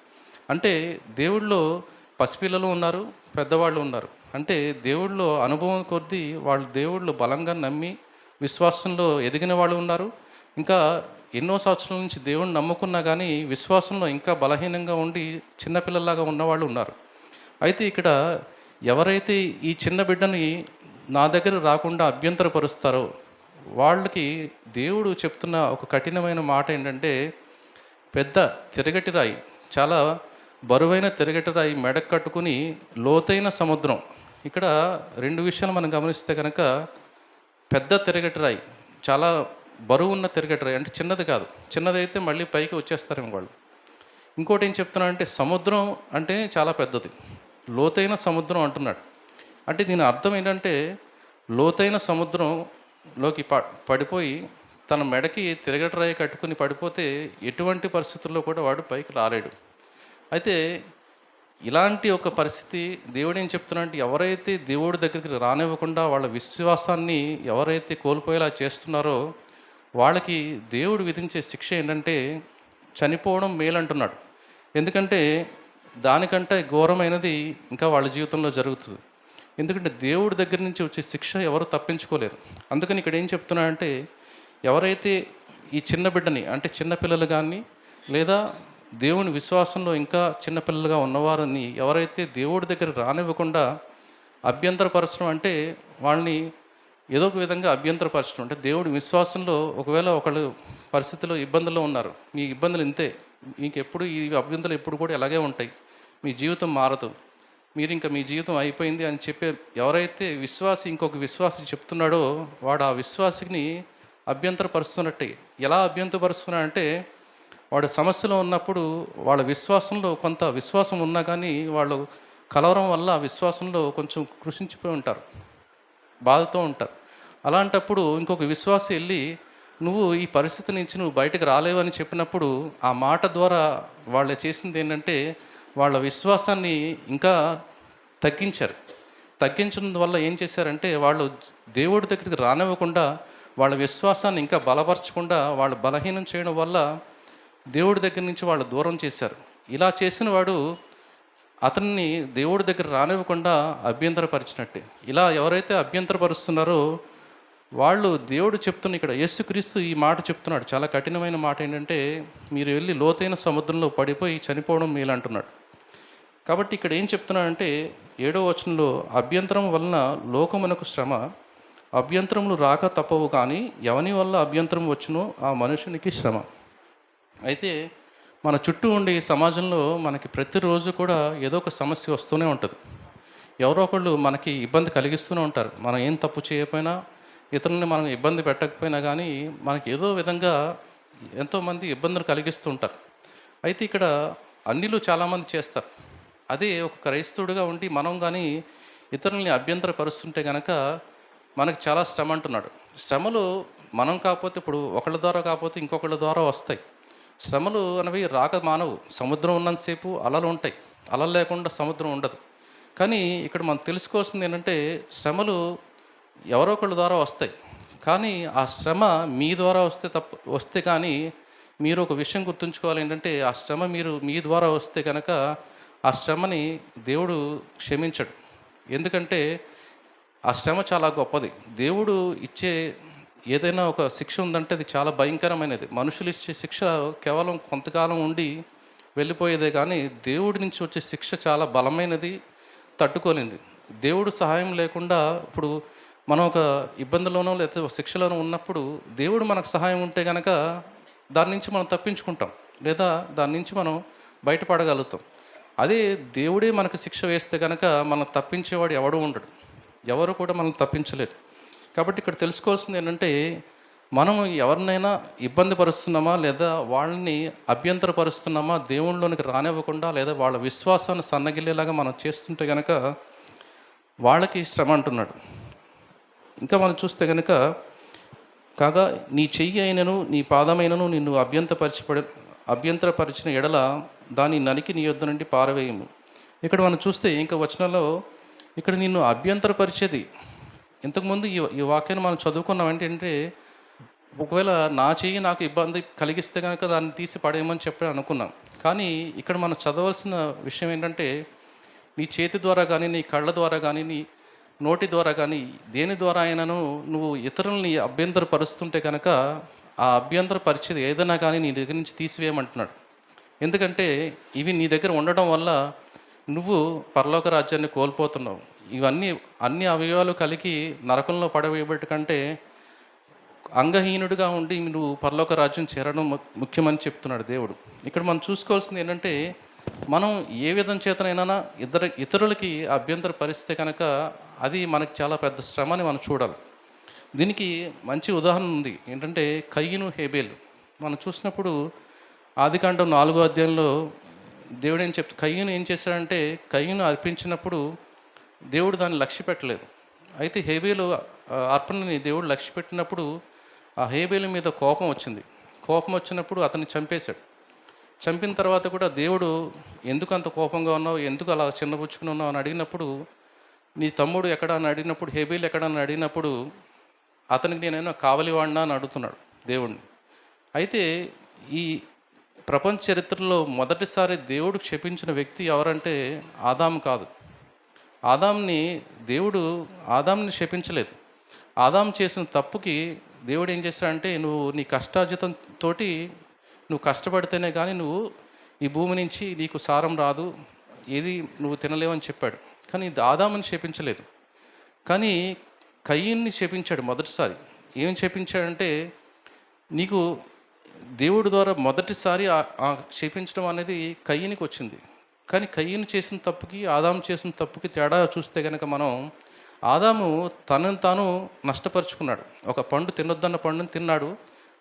అంటే దేవుళ్ళో పసిపిల్లలు ఉన్నారు, పెద్దవాళ్ళు ఉన్నారు. అంటే దేవుళ్ళో అనుభవం కొద్దీ వాళ్ళు దేవుళ్ళు బలంగా నమ్మి విశ్వాసంలో ఎదిగిన వాళ్ళు ఉన్నారు, ఇంకా ఎన్నో సంవత్సరాల నుంచి దేవుణ్ణి నమ్ముకున్నా కానీ విశ్వాసంలో ఇంకా బలహీనంగా ఉండి చిన్నపిల్లల్లాగా ఉన్నవాళ్ళు ఉన్నారు. అయితే ఇక్కడ ఎవరైతే ఈ చిన్న బిడ్డని నా దగ్గర రాకుండా అభ్యంతరపరుస్తారో వాళ్ళకి దేవుడు చెప్తున్న ఒక కఠినమైన మాట ఏంటంటే, పెద్ద తిరగటి రాయి, చాలా బరువైన తిరగటి రాయి మెడకు కట్టుకుని లోతైన సముద్రం. ఇక్కడ రెండు విషయాలు మనం గమనిస్తే కనుక, పెద్ద తిరగటి రాయి, చాలా బరువు ఉన్న తిరగటి రాయి, అంటే చిన్నది కాదు, చిన్నదైతే మళ్ళీ పైకి వచ్చేస్తారేమో వాళ్ళు. ఇంకోటి ఏం చెప్తున్నాడంటే, సముద్రం అంటే చాలా పెద్దది, లోతైన సముద్రం అంటున్నాడు. అంటే దీని అర్థం ఏంటంటే, లోతైన సముద్రంలోకి పడిపోయి తన మెడకి తిరగటి రాయి కట్టుకుని పడిపోతే ఎటువంటి పరిస్థితుల్లో కూడా వాడు పైకి రాలేడు. అయితే ఇలాంటి ఒక పరిస్థితి దేవుడు ఏం చెప్తున్నాడంటే, ఎవరైతే దేవుడి దగ్గరికి రానివ్వకుండా వాళ్ళ విశ్వాసాన్ని ఎవరైతే కోల్పోయేలా చేస్తున్నారో వాళ్ళకి దేవుడు విధించే శిక్ష ఏంటంటే చనిపోవడం మేలంటున్నాడు. ఎందుకంటే దానికంటే ఘోరమైనది ఇంకా వాళ్ళ జీవితంలో జరుగుతుంది. ఎందుకంటే దేవుడి దగ్గర నుంచి వచ్చే శిక్ష ఎవరు తప్పించుకోలేరు. అందుకని ఇక్కడ ఏం చెప్తున్నాడంటే, ఎవరైతే ఈ చిన్న బిడ్డని, అంటే చిన్నపిల్లలు కానీ లేదా దేవుని విశ్వాసంలో ఇంకా చిన్నపిల్లలుగా ఉన్నవారిని ఎవరైతే దేవుడి దగ్గర రానివ్వకుండా అభ్యంతరపరచడం, అంటే వాళ్ళని ఏదో ఒక విధంగా అభ్యంతరపరచడం. అంటే దేవుడి విశ్వాసంలో ఒకవేళ ఒకళ్ళు పరిస్థితిలో ఇబ్బందుల్లో ఉన్నారు, మీ ఇబ్బందులు ఇంతే, మీకు ఎప్పుడు ఈ అభ్యంతరాలు ఎప్పుడు కూడా ఎలాగే ఉంటాయి, మీ జీవితం మారదు, మీరు ఇంకా మీ జీవితం అయిపోయింది అని చెప్పే ఎవరైతే విశ్వాసి ఇంకొక విశ్వాసి చెప్తున్నాడో వాడు ఆ విశ్వాసిని అభ్యంతరపరుస్తున్నట్టే. ఎలా అభ్యంతరపరుస్తున్నాడంటే, వాడు సమస్యలో ఉన్నప్పుడు వాళ్ళ విశ్వాసంలో కొంత విశ్వాసం ఉన్నా కానీ వాళ్ళు కలవరం వల్ల ఆ విశ్వాసంలో కొంచెం కృషించిపోయి ఉంటారు, బాధతో ఉంటారు. అలాంటప్పుడు ఇంకొక విశ్వాసి వెళ్ళి నువ్వు ఈ పరిస్థితి నుంచి నువ్వు బయటకు రాలేవని చెప్పినప్పుడు ఆ మాట ద్వారా వాళ్ళు చేసింది ఏంటంటే, వాళ్ళ విశ్వాసాన్ని ఇంకా తగ్గించడం వల్ల ఏం చేశారంటే, వాళ్ళు దేవుడి దగ్గరికి రానివ్వకుండా వాళ్ళ విశ్వాసాన్ని ఇంకా బలపరచకుండా వాళ్ళు బలహీనం చేయడం వల్ల దేవుడి దగ్గర నుంచి వాళ్ళు దూరం చేశారు. ఇలా చేసిన వాడు అతన్ని దేవుడి దగ్గర రానివ్వకుండా అభ్యంతరపరిచినట్టే. ఇలా ఎవరైతే అభ్యంతరపరుస్తున్నారో వాళ్ళు దేవుడు చెప్తున్న, ఇక్కడ యేసుక్రీస్తు ఈ మాట చెప్తున్నాడు, చాలా కఠినమైన మాట ఏంటంటే, మీరు వెళ్ళి లోతైన సముద్రంలో పడిపోయి చనిపోవడం మేలంటున్నాడు. కాబట్టి ఇక్కడ ఏం చెప్తున్నాడంటే 7వ వచనంలో, అభ్యంతరం వలన లోకమునకు శ్రమ, అభ్యంతరములు రాక తప్పవు, కానీ ఎవని వల్ల అభ్యంతరం వచ్చునో ఆ మనుషునికి శ్రమ. అయితే మన చుట్టూ ఉండే ఈ సమాజంలో మనకి ప్రతిరోజు కూడా ఏదో ఒక సమస్య వస్తూనే ఉంటుంది. ఎవరో ఒకళ్ళు మనకి ఇబ్బంది కలిగిస్తూనే ఉంటారు. మనం ఏం తప్పు చేయకపోయినా, ఇతరులని మనం ఇబ్బంది పెట్టకపోయినా కానీ మనకి ఏదో విధంగా ఎంతోమంది ఇబ్బందులు కలిగిస్తూ ఉంటారు. అయితే ఇక్కడ అన్నిలు చాలామంది చేస్తారు. అదే ఒక క్రైస్తవుడిగా ఉండి మనం కానీ ఇతరులని అభ్యంతరపరుస్తుంటే కనుక మనకు చాలా శ్రమ అంటున్నాడు. శ్రమలు మనం కాకపోతే, ఇప్పుడు ఒకళ్ళ ద్వారా కాకపోతే ఇంకొకళ్ళ ద్వారా వస్తాయి. శ్రమలు అనేవి రాక మానవు. సముద్రం ఉన్నంతసేపు అలలు ఉంటాయి, అలలు లేకుండా సముద్రం ఉండదు. కానీ ఇక్కడ మనం తెలుసుకోవాల్సింది ఏంటంటే, శ్రమలు ఎవరో ఒకళ్ళ ద్వారా వస్తాయి, కానీ ఆ శ్రమ మీ ద్వారా వస్తే కానీ మీరు ఒక విషయం గుర్తుంచుకోవాలి ఏంటంటే, ఆ శ్రమ మీ ద్వారా వస్తే కనుక ఆ శ్రమని దేవుడు క్షమించడు. ఎందుకంటే ఆ శ్రమ చాలా గొప్పది. దేవుడు ఇచ్చే ఏదైనా ఒక శిక్ష ఉందంటే అది చాలా భయంకరమైనది. మనుషులు ఇచ్చే శిక్ష కేవలం కొంతకాలం ఉండి వెళ్ళిపోయేదే, కానీ దేవుడి నుంచి వచ్చే శిక్ష చాలా బలమైనది, తట్టుకోలేనిది. దేవుడు సహాయం లేకుండా ఇప్పుడు మనం ఒక ఇబ్బందిలోనో లేకపోతే ఒక శిక్షలోనో ఉన్నప్పుడు దేవుడు మనకు సహాయం ఉంటే కనుక దాని నుంచి మనం తప్పించుకుంటాం, లేదా దాని నుంచి మనం బయటపడగలుగుతాం. అదే దేవుడే మనకు శిక్ష వేస్తే కనుక మనం తప్పించేవాడు ఎవడూ ఉండడు, ఎవరు కూడా మనం తప్పించలేరు. కాబట్టి ఇక్కడ తెలుసుకోవాల్సింది ఏంటంటే, మనం ఎవరినైనా ఇబ్బంది పరుస్తున్నామా లేదా వాళ్ళని అభ్యంతరపరుస్తున్నామా దేవుళ్ళలోనికి రానివ్వకుండా, లేదా వాళ్ళ విశ్వాసాన్ని సన్నగిల్లేలాగా మనం చేస్తుంటే కనుక వాళ్ళకి శ్రమ అంటున్నాడు. ఇంకా మనం చూస్తే కనుక, కాగా నీ చెయ్యి అయినను నీ పాదమైనను నిన్ను అభ్యంతరపరిచిన ఎడల దాన్ని నరికి నీ యొద్ద నుండి పారవేయము. ఇక్కడ మనం చూస్తే ఇంకా వచనంలో ఇక్కడ నిన్ను అభ్యంతరపరిచేది, ఇంతకుముందు ఈ వాక్యాన్ని మనం చదువుకున్నాం. ఏంటంటే, ఒకవేళ నా చెయ్యి నాకు ఇబ్బంది కలిగిస్తే కనుక దాన్ని తీసి పడేయమని చెప్పి అనుకున్నాం. కానీ ఇక్కడ మనం చదవాల్సిన విషయం ఏంటంటే, నీ చేతి ద్వారా కానీ, నీ కళ్ళ ద్వారా కానీ, నీ నోటి ద్వారా కానీ, దేని ద్వారా అయినాను నువ్వు ఇతరులని అభ్యంతరపరుస్తుంటే కనుక ఆ అభ్యంతర పరిస్థితి ఏదైనా కానీ నీ దగ్గర నుంచి తీసివేయమంటున్నాడు. ఎందుకంటే ఇవి నీ దగ్గర ఉండడం వల్ల నువ్వు పరలోక రాజ్యాన్ని కోల్పోతున్నావు. ఇవన్నీ అన్ని అవయవాలు కలిగి నరకంలో పడవేయబట్టి కంటే అంగహీనుడిగా ఉండి నువ్వు పరలోక రాజ్యం చేరడం ముఖ్యమని చెప్తున్నాడు దేవుడు. ఇక్కడ మనం చూసుకోవాల్సింది ఏంటంటే, మనం ఏ విధం చేతనైనా ఇతరులకి అభ్యంతర పరిస్థితి కనుక అది మనకి చాలా పెద్ద శ్రమని మనం చూడాలి. దీనికి మంచి ఉదాహరణ ఉంది. ఏంటంటే కయ్యను హేబేలు మనం చూసినప్పుడు ఆదికాండం 4వ అధ్యాయంలో దేవుడు కయ్యను ఏం చేశాడంటే, కయ్యను అర్పించినప్పుడు దేవుడు దాన్ని లక్ష్య పెట్టలేదు. అయితే హేబేలు అర్పణని దేవుడు లక్ష్య పెట్టినప్పుడు ఆ హేబేలు మీద కోపం వచ్చింది. కోపం వచ్చినప్పుడు అతన్ని చంపేశాడు. చంపిన తర్వాత కూడా దేవుడు ఎందుకు అంత కోపంగా ఉన్నావు, ఎందుకు అలా చిన్నబుచ్చుకుని ఉన్నావు అని అడిగినప్పుడు, నీ తమ్ముడు ఎక్కడ అని అడిగినప్పుడు, హేబేలు ఎక్కడ అని అడిగినప్పుడు, అతనికి నేనైనా కావలివాడినా అని అడుగుతున్నాడు దేవుడిని. అయితే ఈ ప్రపంచ చరిత్రలో మొదటిసారి దేవుడు క్షమించిన వ్యక్తి ఎవరంటే ఆదాము కాదు. ఆదాంని క్షమించలేదు. ఆదాము చేసిన తప్పుకి దేవుడు ఏం చేశాడంటే, నువ్వు నీ కష్టార్జితంతో నువ్వు కష్టపడితేనే కానీ నువ్వు ఈ భూమి నుంచి నీకు సారం రాదు, ఏది నువ్వు తినలేవని చెప్పాడు. కానీ ఆదాముని క్షమించలేదు. కానీ కయ్యన్ని క్షమించాడు మొదటిసారి. ఏం క్షమించాడంటే, నీకు దేవుడి ద్వారా మొదటిసారి క్షమించడం అనేది కయ్యనికి వచ్చింది. కానీ కయ్యను చేసిన తప్పుకి ఆదాము చేసిన తప్పుకి తేడా చూస్తే కనుక మనం, ఆదాము తనను తాను నష్టపరుచుకున్నాడు. ఒక పండు తినొద్దన్న పండుని తిన్నాడు,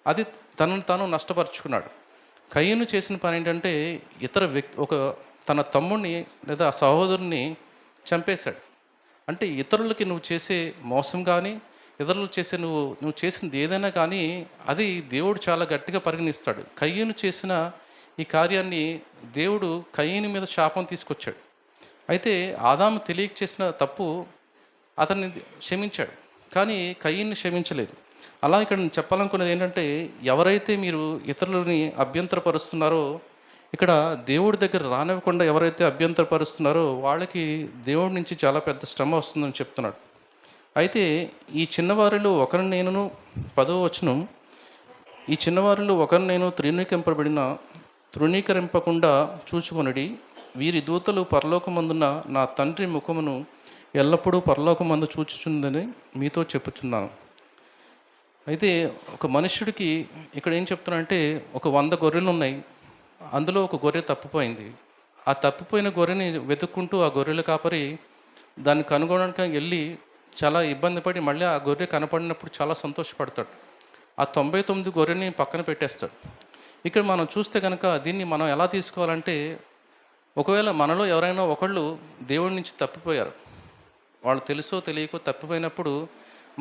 అది తనను తాను నష్టపరుచుకున్నాడు. కయ్యను చేసిన పని ఏంటంటే, ఇతర వ్యక్తి తన తమ్ముడిని లేదా సహోదరుని చంపేశాడు. అంటే ఇతరులకి నువ్వు చేసే మోసం కానీ, ఇతరులు చేసే నువ్వు చేసింది ఏదైనా కానీ అది దేవుడు చాలా గట్టిగా పరిగణిస్తాడు. కయ్యను చేసిన ఈ కార్యాన్ని దేవుడు కయ్యను మీద శాపం తీసుకొచ్చాడు. అయితే ఆదాము తెలియక చేసిన తప్పు అతన్ని క్షమించాడు, కానీ కయ్యన్ని క్షమించలేదు. అలా ఇక్కడ నేను చెప్పాలనుకున్నది ఏంటంటే, ఎవరైతే మీరు ఇతరులని అభ్యంతరపరుస్తున్నారో, ఇక్కడ దేవుడి దగ్గర రానివ్వకుండా ఎవరైతే అభ్యంతరపరుస్తున్నారో వాళ్ళకి దేవుడి నుంచి చాలా పెద్ద శ్రమ వస్తుందని చెప్తున్నాడు. అయితే ఈ చిన్నవారిలో ఒకరిని నేను 10వ వచనం, ఈ చిన్నవారిలో ఒకరిని నేను తృణీకరింపకుండా చూచుకొనడి, వీరి దూతలు పరలోకమందున్న నా తండ్రి ముఖమును ఎల్లప్పుడూ పరలోకమందు చూచుచుందని మీతో చెప్పుచున్నాను. అయితే ఒక మనుష్యుడికి ఇక్కడ ఏం చెప్తున్నానంటే, ఒక 100 గొర్రెలు ఉన్నాయి, అందులో ఒక గొర్రె తప్పిపోయింది. ఆ తప్పిపోయిన గొర్రెని వెతుక్కుంటూ ఆ గొర్రెల కాపరి దాన్ని కనుగొనడానికి వెళ్ళి చాలా ఇబ్బంది పడి మళ్ళీ ఆ గొర్రె కనపడినప్పుడు చాలా సంతోషపడతాడు. ఆ 99 గొర్రెని పక్కన పెట్టేస్తాడు. ఇక్కడ మనం చూస్తే కనుక దీన్ని మనం ఎలా తీసుకోవాలంటే, ఒకవేళ మనలో ఎవరైనా ఒకళ్ళు దేవుడి నుంచి తప్పిపోయారు, వాళ్ళు తెలుసో తెలియకో తప్పిపోయినప్పుడు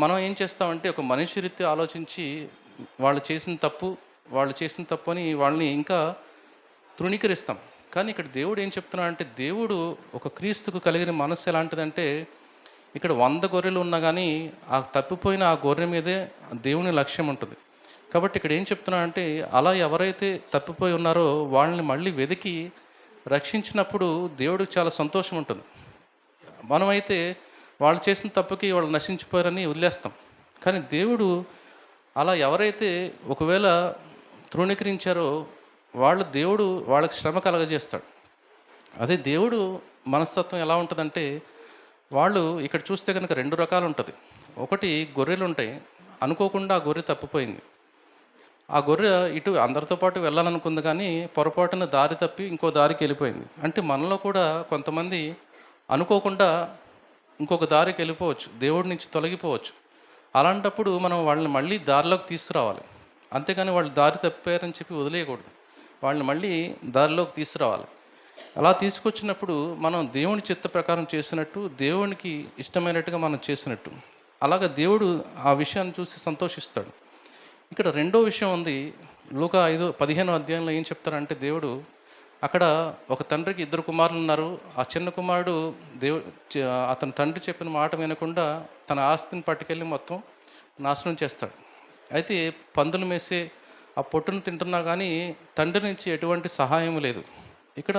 మనం ఏం చేస్తామంటే, ఒక మనిషి రీత్యా ఆలోచించి వాళ్ళు చేసిన తప్పు అని వాళ్ళని ఇంకా తృణీకరిస్తాం. కానీ ఇక్కడ దేవుడు ఏం చెప్తున్నాడంటే, దేవుడు ఒక క్రీస్తుకు కలిగిన మనస్సు ఎలాంటిదంటే, ఇక్కడ 100 గొర్రెలు ఉన్నా కానీ ఆ తప్పిపోయిన ఆ గొర్రె మీదే దేవుని లక్ష్యం ఉంటుంది. కాబట్టి ఇక్కడ ఏం చెప్తున్నాడంటే, అలా ఎవరైతే తప్పిపోయి ఉన్నారో వాళ్ళని మళ్ళీ వెతికి రక్షించినప్పుడు దేవుడికి చాలా సంతోషం ఉంటుంది. మనమైతే వాళ్ళు చేసిన తప్పుకి వాళ్ళు నశించిపోయారని వదిలేస్తాం. కానీ దేవుడు అలా ఎవరైతే ఒకవేళ తృణీకరించారో దేవుడు వాళ్ళకి శ్రమ కలగజేస్తాడు. అదే దేవుడు మనస్తత్వం ఎలా ఉంటుందంటే, వాళ్ళు ఇక్కడ చూస్తే కనుక 2 రకాలు ఉంటుంది. ఒకటి గొర్రెలు ఉంటాయి, అనుకోకుండా ఆ గొర్రె తప్పిపోయింది. ఆ గొర్రె ఇటు అందరితో పాటు వెళ్ళాలనుకుంది, కానీ పొరపాటున దారి తప్పి ఇంకో దారికి వెళ్ళిపోయింది. అంటే మనలో కూడా కొంతమంది అనుకోకుండా ఇంకొక దారికి వెళ్ళిపోవచ్చు, దేవుడి నుంచి తొలగిపోవచ్చు. అలాంటప్పుడు మనం వాళ్ళని మళ్ళీ దారిలోకి తీసుకురావాలి. అంతేగాని వాళ్ళు దారి తప్పారని చెప్పి వదిలేయకూడదు, వాళ్ళని మళ్ళీ దారిలోకి తీసుకురావాలి. అలా తీసుకొచ్చినప్పుడు మనం దేవుని చిత్త ప్రకారం చేసినట్టు, దేవునికి ఇష్టమైనట్టుగా మనం చేసినట్టు, అలాగ దేవుడు ఆ విషయాన్ని చూసి సంతోషిస్తాడు. ఇక్కడ రెండో విషయం ఉంది. లూకా 5:15 అధ్యాయంలో ఏం చెప్తారంటే, దేవుడు అక్కడ ఒక తండ్రికి 2 కుమారులు ఉన్నారు. ఆ చిన్న కుమారుడు అతని తండ్రి చెప్పిన మాట వినకుండా తన ఆస్తిని పట్టుకెళ్ళి మొత్తం నాశనం చేస్తాడు. అయితే పందులు మేసే ఆ పొట్టును తింటున్నా కానీ తండ్రి నుంచి ఎటువంటి సహాయం లేదు. ఇక్కడ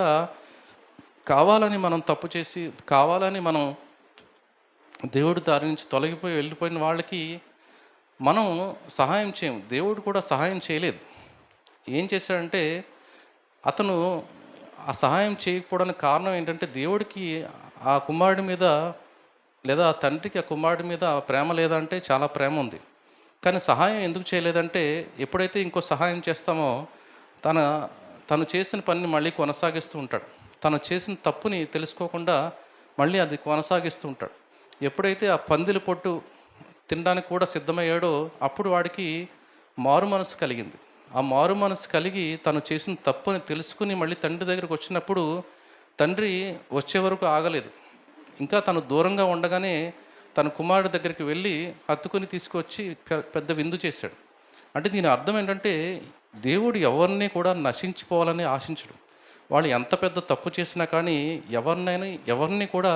కావాలని మనం తప్పు చేసి, కావాలని మనం దేవుడి దారి నుంచి తొలగిపోయి వెళ్ళిపోయిన వాళ్ళకి మనం సహాయం చేయము. దేవుడు కూడా సహాయం చేయలేదు. ఏం చేశాడంటే అతను ఆ సహాయం చేయకపోవడానికి కారణం ఏంటంటే దేవుడికి ఆ కుమారుడి మీద లేదా ఆ తండ్రికి ఆ కుమారుడి మీద ప్రేమ లేదంటే చాలా ప్రేమ ఉంది. కానీ సహాయం ఎందుకు చేయలేదంటే ఎప్పుడైతే ఇంకో సహాయం చేస్తామో తన తను చేసిన పనిని మళ్ళీ కొనసాగిస్తూ ఉంటాడు. తను చేసిన తప్పుని తెలుసుకోకుండా మళ్ళీ అది కొనసాగిస్తూ ఉంటాడు. ఎప్పుడైతే ఆ పందిల పొట్టు తినడానికి కూడా సిద్ధమయ్యాడో అప్పుడు వాడికి మారు మనసు కలిగింది. ఆ మారు మనసు కలిగి తను చేసిన తప్పుని తెలుసుకుని మళ్ళీ తండ్రి దగ్గరకు వచ్చినప్పుడు తండ్రి వచ్చే వరకు ఆగలేదు. ఇంకా తను దూరంగా ఉండగానే తన కుమారుడి దగ్గరికి వెళ్ళి హత్తుకుని తీసుకొచ్చి పెద్ద విందు చేశాడు. అంటే దీని అర్థం ఏంటంటే దేవుడు ఎవరిని కూడా నశించిపోవాలని ఆశించడు. వాళ్ళు ఎంత పెద్ద తప్పు చేసినా కానీ ఎవరిని కూడా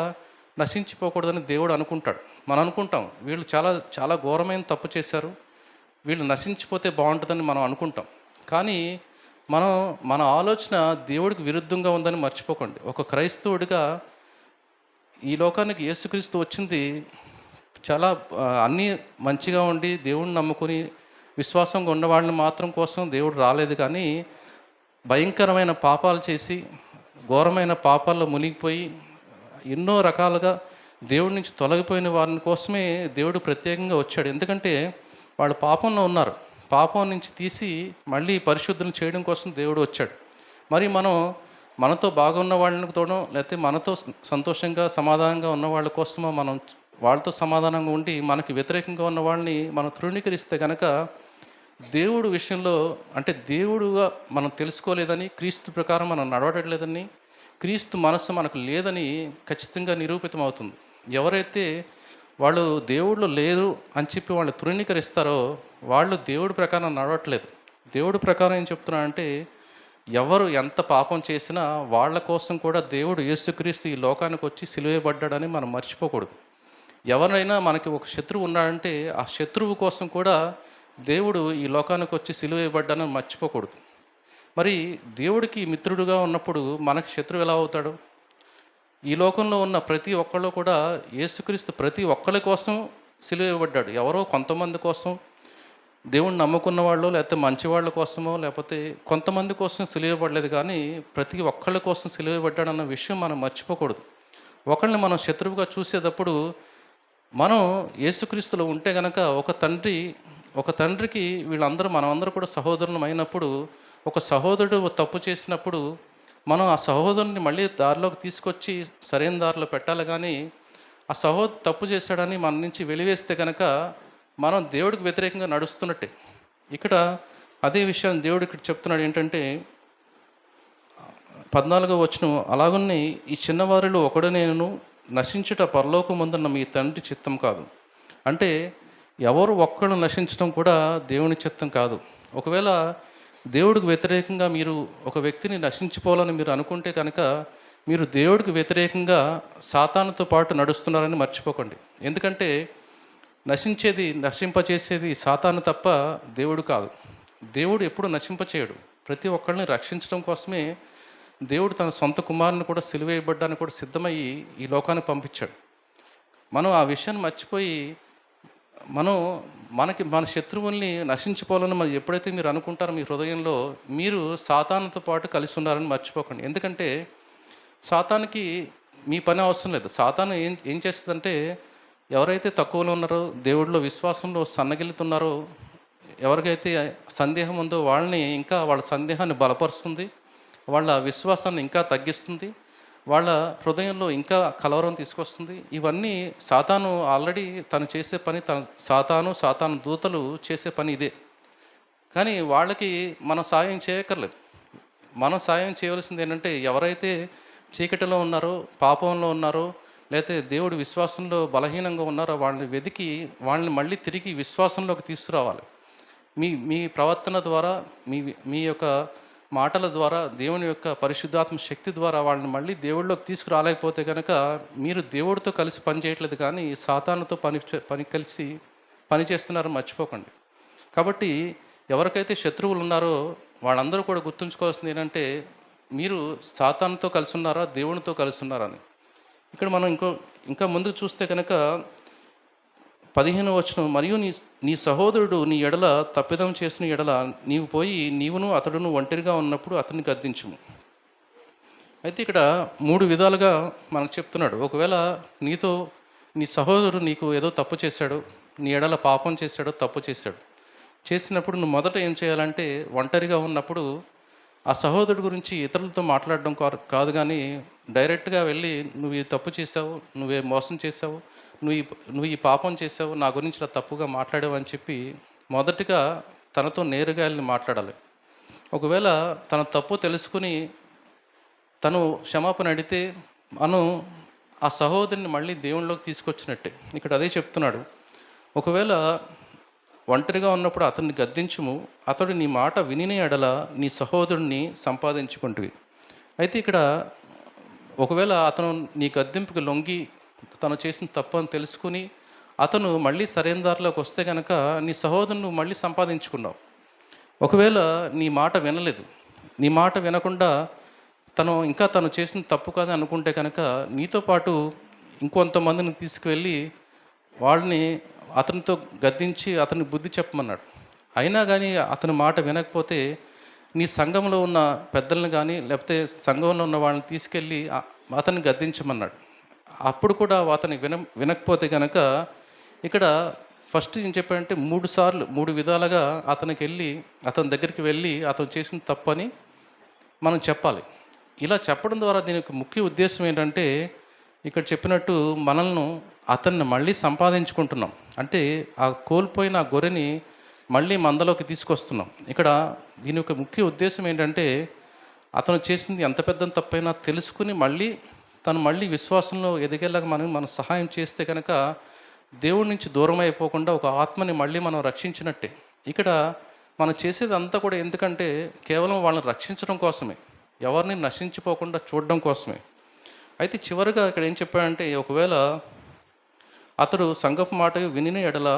నశించిపోకూడదని దేవుడు అనుకుంటాడు. మనం అనుకుంటాం వీళ్ళు చాలా చాలా ఘోరమైన తప్పు చేశారు, వీళ్ళు నశించిపోతే బాగుంటుందని మనం అనుకుంటాం. కానీ మన ఆలోచన దేవుడికి విరుద్ధంగా ఉందని మర్చిపోకండి. ఒక క్రైస్తవుడిగా ఈ లోకానికి యేసుక్రీస్తు వచ్చింది చాలా అన్నీ మంచిగా ఉండి దేవుడిని నమ్ముకుని విశ్వాసంగా ఉన్న వాళ్ళని మాత్రం కోసం దేవుడు రాలేదు. కానీ భయంకరమైన పాపాలు చేసి ఘోరమైన పాపాల్లో మునిగిపోయి ఎన్నో రకాలుగా దేవుడి నుంచి తొలగిపోయిన వారిని కోసమే దేవుడు ప్రత్యేకంగా వచ్చాడు. ఎందుకంటే వాళ్ళు పాపంలో ఉన్నారు. పాపం నుంచి తీసి మళ్ళీ పరిశుద్ధులను చేయడం కోసం దేవుడు వచ్చాడు. మరి మనతో బాగున్న వాళ్ళతోనో లేకపోతే మనతో సంతోషంగా సమాధానంగా ఉన్న వాళ్ళ కోసమో మనం వాళ్ళతో సమాధానంగా ఉండి మనకి వ్యతిరేకంగా ఉన్న వాళ్ళని మనం తృణీకరిస్తే కనుక దేవుడు విషయంలో అంటే దేవుడుగా మనం తెలుసుకోలేదని, క్రీస్తు ప్రకారం మనం నడవట్లేదని, క్రీస్తు మనస్సు మనకు లేదని ఖచ్చితంగా నిరూపితం అవుతుంది. ఎవరైతే వాళ్ళు దేవుళ్ళు లేరు అని చెప్పి వాళ్ళు తృణీకరిస్తారో వాళ్ళు దేవుడి ప్రకారం నడవట్లేదు. దేవుడి ప్రకారం ఏం చెప్తున్నానంటే ఎవరు ఎంత పాపం చేసినా వాళ్ళ కోసం కూడా దేవుడు యేసుక్రీస్తు ఈ లోకానికి వచ్చి సిలువేయబడ్డాడని మనం మర్చిపోకూడదు. ఎవరైనా మనకి ఒక శత్రువు ఉన్నాడంటే ఆ శత్రువు కోసం కూడా దేవుడు ఈ లోకానికి వచ్చి సిలువేయబడ్డాడని మర్చిపోకూడదు. మరి దేవుడికి మిత్రుడుగా ఉన్నప్పుడు మనకి శత్రువు ఎలా అవుతాడు? ఈ లోకంలో ఉన్న ప్రతి ఒక్కళ్ళు కూడా యేసుక్రీస్తు ప్రతి ఒక్కరి కోసం సిలువేయబడ్డాడు. ఎవరో కొంతమంది కోసం, దేవుణ్ణి నమ్ముకున్న వాళ్ళు లేకపోతే మంచి వాళ్ళ కోసమో లేకపోతే కొంతమంది కోసం సిలువేయబడలేదు. కానీ ప్రతి ఒక్కళ్ళ కోసం సిలువేయబడ్డాడన్న విషయం మనం మర్చిపోకూడదు. ఒకళ్ళని మనం శత్రువుగా చూసేటప్పుడు మనం యేసుక్రీస్తులో ఉంటే గనక ఒక తండ్రికి మనమందరూ కూడా సహోదరులం అయినప్పుడు, ఒక సహోదరుడు తప్పు చేసినప్పుడు మనం ఆ సహోదరుని మళ్ళీ దారిలోకి తీసుకొచ్చి సరైన దారిలో పెట్టాలి. కానీ ఆ తప్పు చేశాడని మన నుంచి వెలివేస్తే కనుక మనం దేవుడికి వ్యతిరేకంగా నడుస్తున్నట్టే. ఇక్కడ అదే విషయం దేవుడు ఇక్కడ చెప్తున్నాడు ఏంటంటే 14వ వచనం, అలాగున్ని ఈ చిన్నవారిలో ఒకడు నేను నశించుట పరలోకమందున్న మీ తండ్రి చిత్తం కాదు. అంటే ఎవరు ఒక్కడు నశించడం కూడా దేవుని చిత్తం కాదు. ఒకవేళ దేవుడికి వ్యతిరేకంగా మీరు ఒక వ్యక్తిని నశించిపోవాలని మీరు అనుకుంటే కనుక మీరు దేవుడికి వ్యతిరేకంగా సాతానుతో పాటు నడుస్తున్నారని మర్చిపోకండి. ఎందుకంటే నశింపచేసేది సాతాను తప్ప దేవుడు కాదు. దేవుడు ఎప్పుడు నశింపచేయడు. ప్రతి ఒక్కరిని రక్షించడం కోసమే దేవుడు తన సొంత కుమారుని కూడా సిలువేయబడ్డానికి కూడా సిద్ధమయ్యి ఈ లోకానికి పంపించాడు. మనం ఆ విషయాన్ని మర్చిపోయి మన శత్రువుల్ని నశించిపోవాలని మరి ఎప్పుడైతే మీరు అనుకుంటారో మీ హృదయంలో మీరు సాతానుతో పాటు కలిసి ఉన్నారని మర్చిపోకండి. ఎందుకంటే సాతానికి మీ పని అవసరం లేదు. సాతాను ఏం చేస్తుందంటే ఎవరైతే తక్కువలో ఉన్నారో, దేవుడిలో విశ్వాసంలో సన్నగిలుతున్నారో, ఎవరికైతే సందేహం ఉందో వాళ్ళ సందేహాన్ని బలపరుస్తుంది, వాళ్ళ విశ్వాసాన్ని ఇంకా తగ్గిస్తుంది, వాళ్ళ హృదయంలో ఇంకా కలవరం తీసుకొస్తుంది. ఇవన్నీ సాతాను ఆల్రెడీ తను చేసే పని, సాతాను దూతలు చేసే పని ఇదే. కానీ వాళ్ళకి మనం సాయం చేయక్కర్లేదు. మనం సాయం చేయవలసింది ఏంటంటే ఎవరైతే చీకటిలో ఉన్నారో, పాపంలో ఉన్నారో, లేకపోతే దేవుడి విశ్వాసంలో బలహీనంగా ఉన్నారో వాళ్ళని వెతికి వాళ్ళని మళ్ళీ తిరిగి విశ్వాసంలోకి తీసుకురావాలి. మీ ప్రవర్తన ద్వారా, మీ యొక్క మాటల ద్వారా, దేవుని యొక్క పరిశుద్ధాత్మ శక్తి ద్వారా వాళ్ళని మళ్ళీ దేవుడిలోకి తీసుకురాలేకపోతే కనుక మీరు దేవుడితో కలిసి పని చేయట్లేదు, కానీ సాతానుతో పని చేస్తున్నారని మర్చిపోకండి. కాబట్టి ఎవరికైతే శత్రువులు ఉన్నారో వాళ్ళందరూ కూడా గుర్తుంచుకోవాల్సింది ఏంటంటే మీరు సాతానుతో కలిసి ఉన్నారా, దేవునితో కలిసి ఉన్నారా అని. ఇక్కడ మనం ఇంకా ముందుకు చూస్తే కనుక 15వ వచనం, మరియు నీ నీ సహోదరుడు నీ ఎడల తప్పిదం చేసిన ఎడల నీవు పోయి నీవును అతడును ఒంటరిగా ఉన్నప్పుడు అతన్ని గద్దించుము. అయితే ఇక్కడ 3 విధాలుగా మనకు చెప్తున్నాడు. ఒకవేళ నీతో నీ సహోదరుడు నీకు ఏదో తప్పు చేశాడు, నీ ఎడల పాపం చేశాడు, తప్పు చేశాడు, చేసినప్పుడు నువ్వు మొదట ఏం చేయాలంటే ఒంటరిగా ఉన్నప్పుడు ఆ సహోదరుడు గురించి ఇతరులతో మాట్లాడడం కాదు, కానీ డైరెక్ట్గా వెళ్ళి నువ్వు ఈ తప్పు చేసావు, నువ్వే మోసం చేసావు, నువ్వు ఈ పాపం చేసావు, నా గురించి ఇలా తప్పుగా మాట్లాడావు అని చెప్పి మొదటిగా తనతో నేరుగా వెళ్ళి మాట్లాడాలి. ఒకవేళ తన తప్పు తెలుసుకుని తను క్షమాపణ అడిగితే మనం ఆ సహోదరుని మళ్ళీ దేవునిలోకి తీసుకొచ్చినట్టే. ఇక్కడ అదే చెప్తున్నాడు. ఒకవేళ ఒంటరిగా ఉన్నప్పుడు అతన్ని గద్దించుము, అతడు నీ మాట విని ఎడల నీ సహోదరుణ్ణి సంపాదించుకుంటువి. అయితే ఇక్కడ ఒకవేళ అతను నీ గద్దింపుకి లొంగి తను చేసిన తప్పు అని తెలుసుకుని అతను మళ్ళీ సరైన దారిలోకి వస్తే కనుక నీ సహోదరుని నువ్వు మళ్ళీ సంపాదించుకున్నావు. ఒకవేళ నీ మాట వినలేదు, నీ మాట వినకుండా తను చేసిన తప్పు కాదు అనుకుంటే కనుక నీతో పాటు ఇంకొంతమందిని తీసుకువెళ్ళి వాళ్ళని అతనితో గద్దించి అతని బుద్ధి చెప్పమన్నాడు. అయినా కానీ అతని మాట వినకపోతే నీ సంఘంలో ఉన్న పెద్దలను కానీ లేకపోతే సంఘంలో ఉన్న వాళ్ళని తీసుకెళ్ళి అతన్ని గద్దించమన్నాడు. అప్పుడు కూడా అతని వినకపోతే కనుక ఇక్కడ ఫస్ట్ ఏం చెప్పాడంటే 3 సార్లు 3 విధాలుగా అతని దగ్గరికి వెళ్ళి అతను చేసిన తప్పని మనం చెప్పాలి. ఇలా చెప్పడం ద్వారా దీనికి ముఖ్య ఉద్దేశం ఏంటంటే ఇక్కడ చెప్పినట్టు అతన్ని మళ్ళీ సంపాదించుకుంటున్నాం. అంటే ఆ కోల్పోయిన ఆ గొర్రెని మళ్ళీ మందలోకి తీసుకొస్తున్నాం. ఇక్కడ దీని యొక్క ముఖ్య ఉద్దేశం ఏంటంటే అతను చేసింది ఎంత పెద్ద తప్పైనా తెలుసుకుని మళ్ళీ విశ్వాసంలో ఎదిగేలాగా మనం సహాయం చేస్తే కనుక దేవుడి నుంచి దూరం అయిపోకుండా ఒక ఆత్మని మళ్ళీ మనం రక్షించినట్టే. ఇక్కడ మనం చేసేది అంతా కూడా ఎందుకంటే కేవలం వాళ్ళని రక్షించడం కోసమే, ఎవరిని నశించిపోకుండా చూడడం కోసమే. అయితే చివరిగా ఇక్కడ ఏం చెప్పాడంటే ఒకవేళ అతడు సంఘపు మాట వినిన ఎడల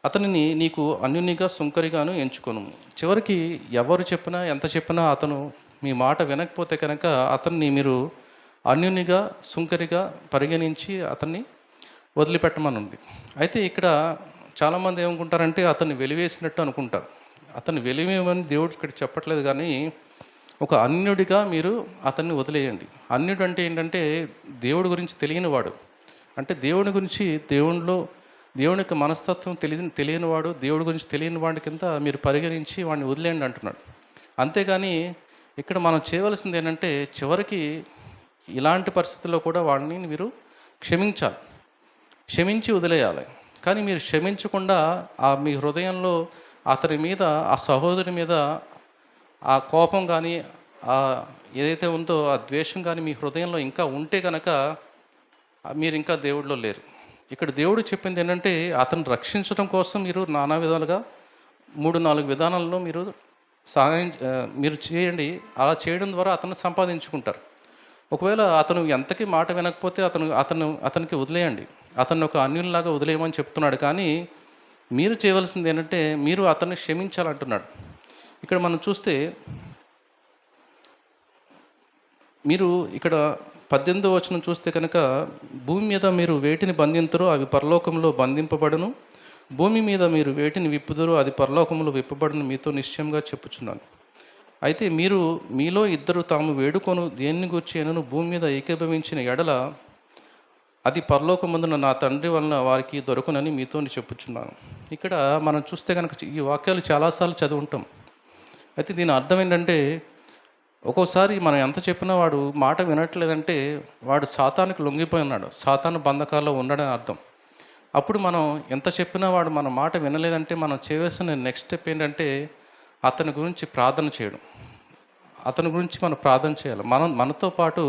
అతనిని నీకు అన్యునిగా సుంకరిగాను ఎంచుకొను. చివరికి ఎవరు చెప్పినా ఎంత చెప్పినా అతను మీ మాట వినకపోతే కనుక అతన్ని మీరు అన్యునిగా సుంకరిగా పరిగణించి అతన్ని వదిలిపెట్టమని ఉంది. అయితే ఇక్కడ చాలామంది ఏమనుకుంటారంటే అతన్ని వెలివేసినట్టు అనుకుంటారు. అతన్ని వెలివేయమని దేవుడు ఇక్కడ చెప్పట్లేదు, కానీ ఒక అన్యుడిగా మీరు అతన్ని వదిలేయండి. అన్యుడు అంటే ఏంటంటే దేవుడి గురించి తెలియనివాడు, అంటే దేవుని గురించి దేవుని యొక్క మనస్తత్వం తెలియనివాడు, దేవుడి గురించి తెలియని వాడి కింద మీరు పరిగణించి వాడిని వదిలేయండి అంటున్నాడు. అంతేగాని ఇక్కడ మనం చేయవలసింది ఏంటంటే చివరికి ఇలాంటి పరిస్థితుల్లో కూడా వాడిని మీరు క్షమించి వదిలేయాలి. కానీ మీరు క్షమించకుండా మీ హృదయంలో అతని మీద, ఆ సహోదరుని మీద ఆ కోపం కానీ ఏదైతే ఉందో ఆ ద్వేషం కానీ మీ హృదయంలో ఇంకా ఉంటే కనుక మీరు ఇంకా దేవుడిలో లేరు. ఇక్కడ దేవుడు చెప్పింది ఏంటంటే అతను రక్షించడం కోసం మీరు నానా విధాలుగా 3-4 విధానాల్లో మీరు మీరు చేయండి. అలా చేయడం ద్వారా అతను సంపాదించుకుంటారు. ఒకవేళ అతను ఎంతకీ మాట వినకపోతే అతనికి వదిలేయండి, అతన్ని ఒక అన్యుల్లాగా వదిలేయమని చెప్తున్నాడు. కానీ మీరు చేయవలసింది ఏంటంటే మీరు అతన్ని క్షమించాలంటున్నాడు. ఇక్కడ మనం చూస్తే మీరు ఇక్కడ 18వ వచనం చూస్తే కనుక భూమి మీద మీరు వేటిని బంధింతురో అవి పరలోకంలో బంధింపబడును, భూమి మీద మీరు వేటిని విప్పుదురో అది పరలోకంలో విప్పబడును మీతో నిశ్చయంగా చెప్పుచున్నాను. అయితే మీరు మీలో ఇద్దరు తాము వేడుకొను దేన్ని గూర్చి అయినను భూమి మీద ఏకీభవించిన ఎడల అది పరలోకమందున నా తండ్రి వలన వారికి దొరకునని మీతో చెప్పుచున్నాను. ఇక్కడ మనం చూస్తే కనుక ఈ వాక్యాలు చాలాసార్లు చదువుంటాం. అయితే దీని అర్థం ఏంటంటే ఒక్కోసారి మనం ఎంత చెప్పినా వాడు మాట వినట్లేదంటే వాడు సాతానికి లొంగిపోయి ఉన్నాడు, సాతాను బంధకాల్లో ఉన్నాడని అర్థం. అప్పుడు మనం ఎంత చెప్పినా వాడు మన మాట వినలేదంటే మనం చేయవలసిన నెక్స్ట్ స్టెప్ ఏంటంటే అతని గురించి ప్రార్థన చేయడం. అతని గురించి మనం ప్రార్థన చేయాలి. మనతో పాటు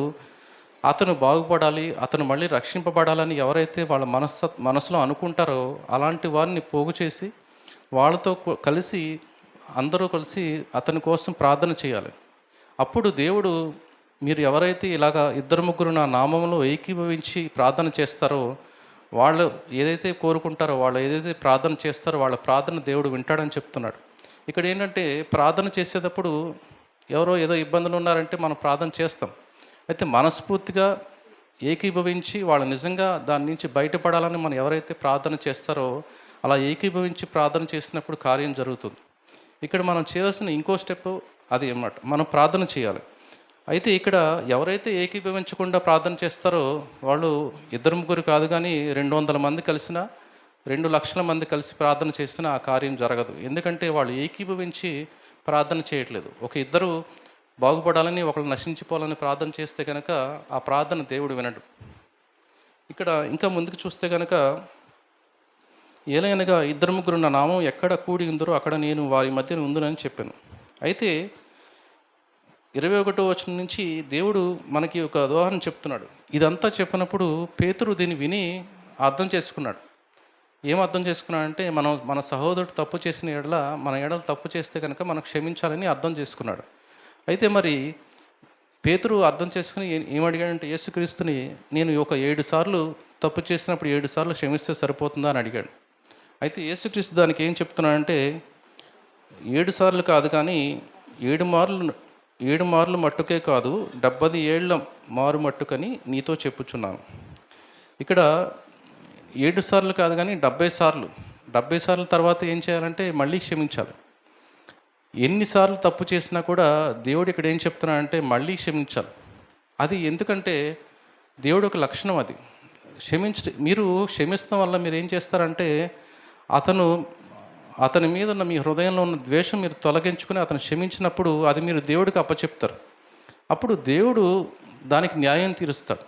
అతను బాగుపడాలి, అతను మళ్ళీ రక్షింపబడాలని ఎవరైతే వాళ్ళ మనసులో అనుకుంటారో అలాంటి వారిని పోగు చేసి వాళ్ళతో అందరూ కలిసి అతని కోసం ప్రార్థన చేయాలి. అప్పుడు దేవుడు మీరు ఎవరైతే ఇలాగా 2-3 నా నామంలో ఏకీభవించి ప్రార్థన చేస్తారో వాళ్ళు ఏదైతే కోరుకుంటారో, వాళ్ళు ఏదైతే ప్రార్థన చేస్తారో వాళ్ళ ప్రార్థన దేవుడు వింటాడని చెప్తున్నాడు. ఇక్కడ ఏంటంటే ప్రార్థన చేసేటప్పుడు ఎవరో ఏదో ఇబ్బందులు ఉన్నారంటే మనం ప్రార్థన చేస్తాం. అయితే మనస్ఫూర్తిగా ఏకీభవించి వాళ్ళు నిజంగా దాని నుంచి బయటపడాలని మనం ఎవరైతే ప్రార్థన చేస్తారో అలా ఏకీభవించి ప్రార్థన చేసినప్పుడు కార్యం జరుగుతుంది. ఇక్కడ మనం చేయాల్సిన ఇంకో స్టెప్ అది అన్నమాట, మనం ప్రార్థన చేయాలి. అయితే ఇక్కడ ఎవరైతే ఏకీభవించకుండా ప్రార్థన చేస్తారో వాళ్ళు 2-3 కాదు, కానీ 200 మంది కలిసినా 2 లక్షల మంది కలిసి ప్రార్థన చేసినా ఆ కార్యం జరగదు. ఎందుకంటే వాళ్ళు ఏకీభవించి ప్రార్థన చేయట్లేదు. ఒక ఇద్దరు బాగుపడాలని, ఒకళ్ళు నశించిపోవాలని ప్రార్థన చేస్తే కనుక ఆ ప్రార్థన దేవుడు వినడు. ఇక్కడ ఇంకా ముందుకు చూస్తే కనుక ఏలైనగా 2-3 నా నామం ఎక్కడ కూడి ఉందరో అక్కడ నేను వారి మధ్యన ఉందునని చెప్పాను. అయితే 21వ వచనం నుంచి దేవుడు మనకి ఒక ఉదాహరణ చెప్తున్నాడు. ఇదంతా చెప్పినప్పుడు పేతురు దీన్ని విని అర్థం చేసుకున్నాడు. ఏం అర్థం చేసుకున్నాడంటే మన సహోదరుడు తప్పు చేసిన ఎడల మన ఎడల తప్పు చేస్తే కనుక మనం క్షమించాలని అర్థం చేసుకున్నాడు. అయితే మరి పేతురు అర్థం చేసుకుని ఏమడిగాడంటే యేసుక్రీస్తుని, నేను ఒక 7 సార్లు తప్పు చేసినప్పుడు 7 సార్లు క్షమిస్తే సరిపోతుందా అని అడిగాడు. అయితే యేసుక్రీస్తు దానికి ఏం చెప్తున్నాడంటే 7 సార్లు కాదు, కానీ 7 మార్లు మట్టుకే కాదు 70 ఏళ్ల మారు మట్టుకని నీతో చెప్పుచున్నాను. ఇక్కడ 7 సార్లు కాదు, కానీ 70 సార్లు తర్వాత ఏం చేయాలంటే మళ్ళీ క్షమించాలి. ఎన్నిసార్లు తప్పు చేసినా కూడా దేవుడు ఇక్కడ ఏం చెప్తున్నాడంటే మళ్ళీ క్షమించాలి. అది ఎందుకంటే దేవుడు ఒక లక్షణం అది. మీరు క్షమిస్తాం వల్ల మీరు ఏం చేస్తారంటే అతని మీద ఉన్న మీ హృదయంలో ఉన్న ద్వేషం మీరు తొలగించుకుని అతను క్షమించినప్పుడు అది మీరు దేవుడికి అప్పచెప్తారు. అప్పుడు దేవుడు దానికి న్యాయం తీరుస్తాడు.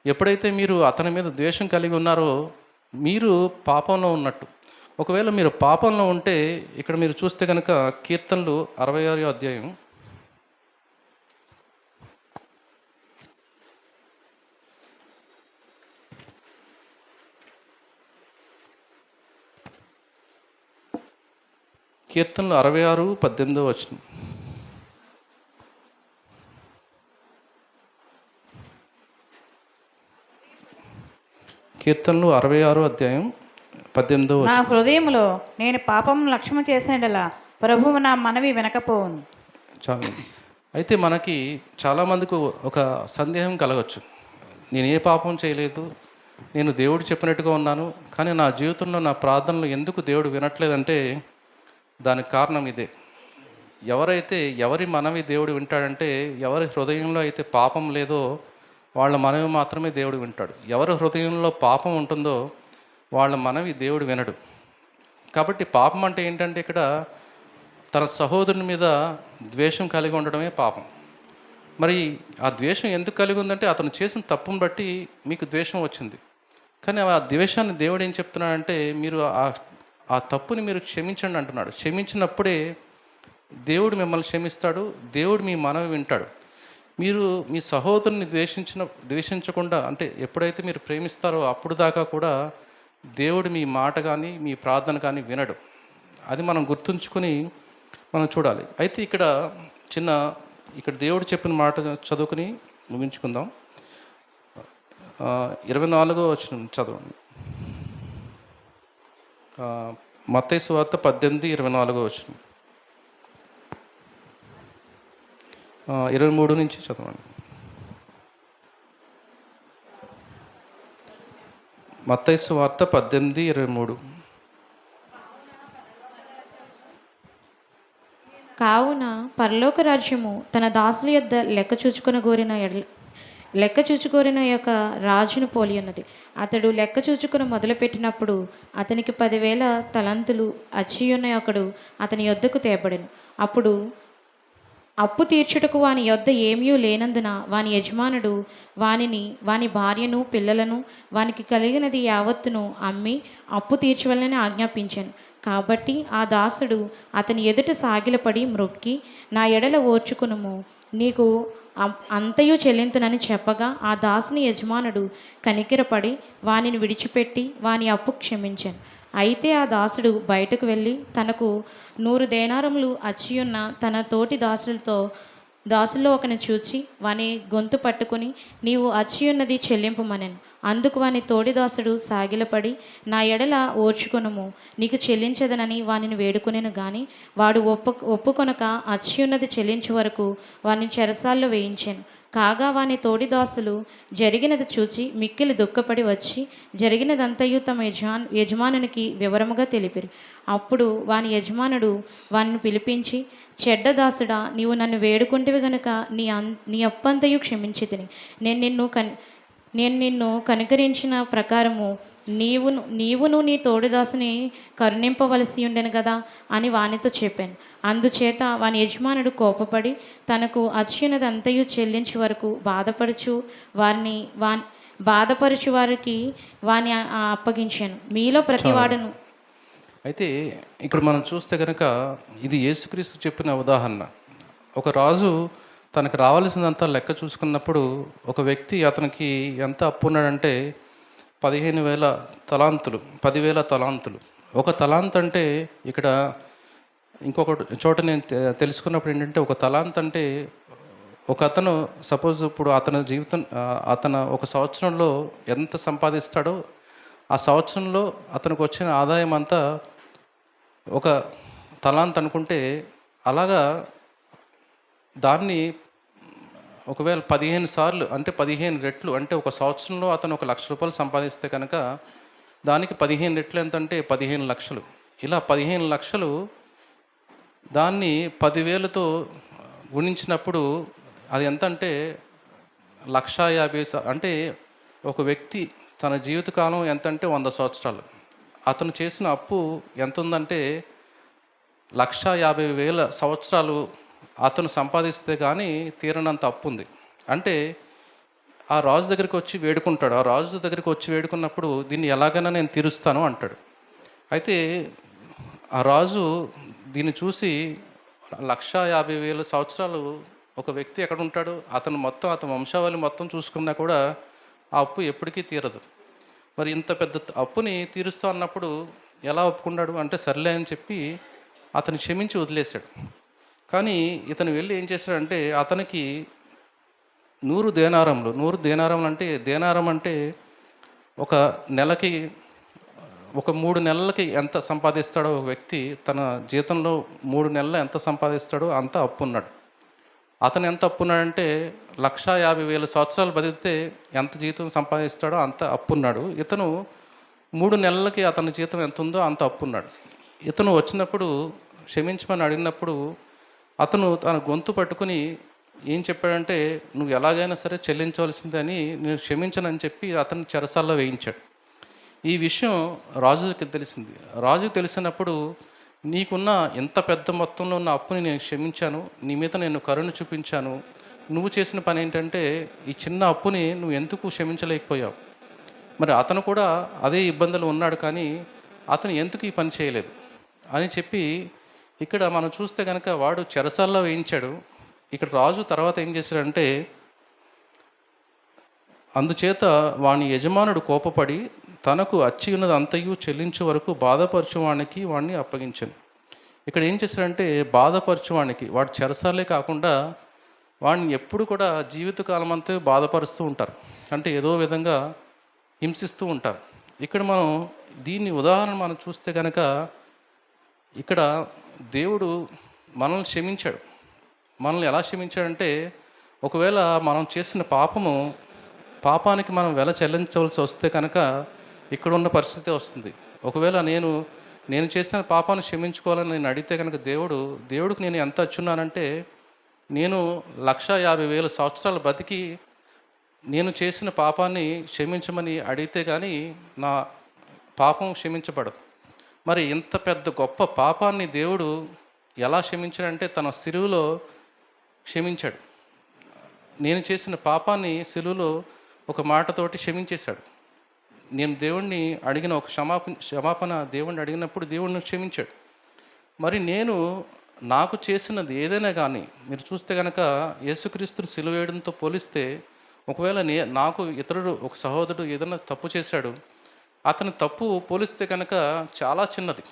ఎప్పుడైతే మీరు అతని మీద ద్వేషం కలిగి ఉన్నారో మీరు పాపంలో ఉన్నట్టు. ఒకవేళ మీరు పాపంలో ఉంటే ఇక్కడ మీరు చూస్తే కనుక కీర్తనలు 66వ అధ్యాయం కీర్తనలు 66:18 వచనం. కీర్తనలు 66వ అధ్యాయం 18వ నా వచనం. హృదయములో నేను పాపం లక్ష్యము చేసినలా ప్రభువు నా మనవి వినకపోవును. చాలు. అయితే మనకి చాలామందికి ఒక సందేహం కలగచ్చు. నేను ఏ పాపం చేయలేదు, నేను దేవుడు చెప్పినట్టుగా ఉన్నాను, కానీ నా జీవితంలో నా ప్రార్థనలు ఎందుకు దేవుడు వినట్లేదంటే దానికి కారణం ఇదే. ఎవరి మనవి దేవుడు వింటాడంటే ఎవరి హృదయంలో అయితే పాపం లేదో వాళ్ళ మనవి మాత్రమే దేవుడు వింటాడు. ఎవరి హృదయంలో పాపం ఉంటుందో వాళ్ళ మనవి దేవుడు వినడు. కాబట్టి పాపం అంటే ఏంటంటే ఇక్కడ తన సహోదరుని మీద ద్వేషం కలిగి ఉండడమే పాపం. మరి ఆ ద్వేషం ఎందుకు కలిగి ఉందంటే అతను చేసిన తప్పును బట్టి మీకు ద్వేషం వచ్చింది. కానీ ఆ ద్వేషాన్ని దేవుడు ఏం చెప్తున్నాడంటే మీరు ఆ తప్పుని మీరు క్షమించండి అంటున్నాడు. క్షమించినప్పుడే దేవుడు మిమ్మల్ని క్షమిస్తాడు, దేవుడు మీ మనవి వింటాడు. మీరు మీ సహోదరుని ద్వేషించకుండా అంటే ఎప్పుడైతే మీరు ప్రేమిస్తారో అప్పుడు దాకా కూడా దేవుడు మీ మాట కానీ మీ ప్రార్థన కానీ వినడు. అది మనం గుర్తుంచుకొని మనం చూడాలి. అయితే ఇక్కడ దేవుడు చెప్పిన మాట చదువుకుని ముగించుకుందాం. 24వ వచనం చదవండి. మత్తయి సువార్త 18:24 వచనం. 23 నుంచి చదవండి. మత్తయి సువార్త 18:23. కావున పరలోక రాజ్యము తన దాసుల యొద్ద లెక్క చూచుకోరిన యొక్క రాజును పోలి ఉన్నది. అతడు లెక్క చూచుకుని మొదలుపెట్టినప్పుడు అతనికి 10,000 తలంతులు అచ్చియున్న ఒకడు అతని యొద్దకు తేబడెను. అప్పుడు అప్పు తీర్చుటకు వాని యొద్ద ఏమీ లేనందున వాని యజమానుడు వాని భార్యను పిల్లలను వానికి కలిగినది యావత్తును అమ్మి అప్పు తీర్చవలనని ఆజ్ఞాపించాను. కాబట్టి ఆ దాసుడు అతని ఎదుట సాగిలపడి మ్రొక్కి, నా ఎడల ఓర్చుకునుము, నీకు అంతయు చెల్లింతునని చెప్పగా ఆ దాసుని యజమానుడు కనికిరపడి వానిని విడిచిపెట్టి వాని అప్పు క్షమించాను. అయితే ఆ దాసుడు బయటకు వెళ్ళి తనకు 100 దేనారములు అచ్చియున్న తన తోటి దాసుల్లో ఒకని చూచి వాని గొంతు పట్టుకుని, నీవు అచ్చియున్నది చెల్లింపుమనెను. అందుకు వాని తోడిదాసుడు సాగిలపడి, నా ఎడల ఓర్చుకొనుము, నీకు చెల్లించదనని వానిని వేడుకొనెను. గాని వాడు ఒప్పుకొనక అచ్చియున్నది చెల్లించు వరకు వాని చెరసాల్లో వేయించాను. కాగా వాని తోడి దాసులు జరిగినది చూచి మిక్కిలి దుఃఖపడి వచ్చి జరిగినదంతయు తమ యజమానునికి వివరముగా తెలిపిరి. అప్పుడు వాని యజమానుడు వానిని పిలిపించి, చెడ్డ దాసుడా, నీవు నన్ను వేడుకుంటివి గనుక నీ అప్పంతయు క్షమించి తిని నేను నిన్ను కనుకరించిన ప్రకారము నీవును నీ తోడుదాసుని కరుణింపవలసి ఉండెను కదా అని వానితో చెప్పాను. అందుచేత వాని యజమానుడు కోపపడి తనకు అచ్యునది అంతయు చెల్లించే వరకు బాధపరచు వారికి వాని అప్పగించాను. మీలో ప్రతివాడును. అయితే ఇక్కడ మనం చూస్తే కనుక ఇది యేసుక్రీస్తు చెప్పిన ఉదాహరణ. ఒక రాజు తనకు రావాల్సిందంతా లెక్క చూసుకున్నప్పుడు ఒక వ్యక్తి అతనికి ఎంత అప్పు ఉన్నాడంటే 15,000 తలాంతులు, 10,000 తలాంతులు. ఒక తలాంత్ అంటే ఇక్కడ ఇంకొక చోట నేను తెలుసుకున్నప్పుడు ఏంటంటే, ఒక తలాంత్ అంటే ఒక అతను సపోజ్ ఇప్పుడు అతను ఒక సంవత్సరంలో ఎంత సంపాదిస్తాడో ఆ సంవత్సరంలో అతనికి వచ్చిన ఆదాయం అంతా ఒక తలాంత్ అనుకుంటే, అలాగా దాన్ని ఒకవేళ 15 సార్లు అంటే 15 రెట్లు అంటే ఒక సంవత్సరంలో అతను 1,00,000 రూపాయలు సంపాదిస్తే కనుక దానికి 15 రెట్లు ఎంత అంటే 15 లక్షలు. ఇలా 15 లక్షలు దాన్ని 10,000తో గుణించినప్పుడు అది ఎంత అంటే 1,50,000. అంటే ఒక వ్యక్తి తన జీవితకాలం ఎంత అంటే 100 సంవత్సరాలు. అతను చేసిన అప్పు ఎంత ఉందంటే 1,50,000 సంవత్సరాలు అతను సంపాదిస్తే కానీ తీరనంత అప్పు ఉంది. అంటే ఆ రాజు దగ్గరికి వచ్చి వేడుకుంటాడు. ఆ రాజు దగ్గరికి వచ్చి వేడుకున్నప్పుడు దీన్ని ఎలాగైనా నేను తీరుస్తాను అంటాడు. అయితే ఆ రాజు దీన్ని చూసి 1,50,000 సంవత్సరాలు ఒక వ్యక్తి ఎక్కడ ఉంటాడు, అతను వంశావళి మొత్తం చూసుకున్నా కూడా ఆ అప్పు ఎప్పటికీ తీరదు. మరి ఇంత పెద్ద అప్పుని తీరుస్తా అన్నప్పుడు ఎలా ఒప్పుకున్నాడు అంటే, సర్లే అని చెప్పి అతను క్షమించి వదిలేశాడు. కానీ ఇతను వెళ్ళి ఏం చేశాడంటే, అతనికి 100 దేనారములు అంటే దేనారం అంటే ఒక నెలకి ఒక 3 నెలలకి ఎంత సంపాదిస్తాడో ఒక వ్యక్తి తన జీతంలో 3 నెలలు ఎంత సంపాదిస్తాడో అంత అప్పు ఉన్నాడు. అతను ఎంత అప్పు ఉన్నాడంటే 1,50,000 సంవత్సరాలు బతికితే ఎంత జీతం సంపాదిస్తాడో అంత అప్పున్నాడు. ఇతను 3 నెలలకి అతని జీతం ఎంత ఉందో అంత అప్పున్నాడు. ఇతను వచ్చినప్పుడు క్షమించమని అడిగినప్పుడు అతను తన గొంతు పట్టుకుని ఏం చెప్పాడంటే, నువ్వు ఎలాగైనా సరే చెల్లించవలసిందని, నేను క్షమించనని చెప్పి అతను చెరసాల్లో వేయించాడు. ఈ విషయం రాజుకి తెలిసింది. రాజు తెలిసినప్పుడు, నీకున్న ఎంత పెద్ద మొత్తంలో ఉన్న అప్పుని నేను క్షమించాను, నీ మీద నేను కరుణ చూపించాను, నువ్వు చేసిన పని ఏంటంటే ఈ చిన్న అప్పుని నువ్వు ఎందుకు క్షమించలేకపోయావు. మరి అతను కూడా అదే ఇబ్బందులు ఉన్నాడు, కానీ అతను ఎందుకు ఈ పని చేయలేదు అని చెప్పి ఇక్కడ మనం చూస్తే కనుక వాడు చెరసాల్లో వేయించాడు. ఇక్కడ రాజు తర్వాత ఏం చేశాడంటే, అందుచేత వాని యజమానుడు కోపపడి తనకు అచ్చి ఉన్నది అంతయు చెల్లించే వరకు బాధపరచువానికి వాడిని అప్పగించాను. ఇక్కడ ఏం చేశాడంటే, బాధపరచువానికి వాడు చెరసాలే కాకుండా వాడిని ఎప్పుడు కూడా జీవితకాలం అంతా బాధపరుస్తూ ఉంటారు, అంటే ఏదో విధంగా హింసిస్తూ ఉంటారు. ఇక్కడ మనం దీన్ని ఉదాహరణ మనం చూస్తే కనుక, ఇక్కడ దేవుడు మనల్ని క్షమించాడు. మనల్ని ఎలా క్షమించాడంటే, ఒకవేళ మనం చేసిన పాపానికి మనం వెల చెల్లించవలసి వస్తే కనుక ఇక్కడ ఉన్న పరిస్థితి వస్తుంది. ఒకవేళ నేను చేసిన పాపాన్ని క్షమించుకోవాలని నేను అడిగితే కనుక దేవుడికి నేను ఎంత వచ్చున్నానంటే, నేను 1,50,000 సంవత్సరాలు బతికి నేను చేసిన పాపాన్ని క్షమించమని అడిగితే కానీ నా పాపం క్షమించబడదు. మరి ఇంత పెద్ద గొప్ప పాపాన్ని దేవుడు ఎలా క్షమించాడంటే, తన సిలువలో క్షమించాడు. నేను చేసిన పాపాన్ని సిలువలో ఒక మాటతోటి క్షమించేశాడు. నేను దేవుణ్ణి అడిగిన ఒక క్షమాపణ దేవుణ్ణి అడిగినప్పుడు దేవుడిని క్షమించాడు. మరి నాకు చేసినది ఏదైనా కానీ మీరు చూస్తే కనుక యేసుక్రీస్తుని సిలువ వేయడంతో పోలిస్తే, ఒకవేళ నాకు ఒక సహోదరుడు ఏదైనా తప్పు చేశాడు, అతని తప్పు పోలిస్తే కనుక చాలా చిన్నది.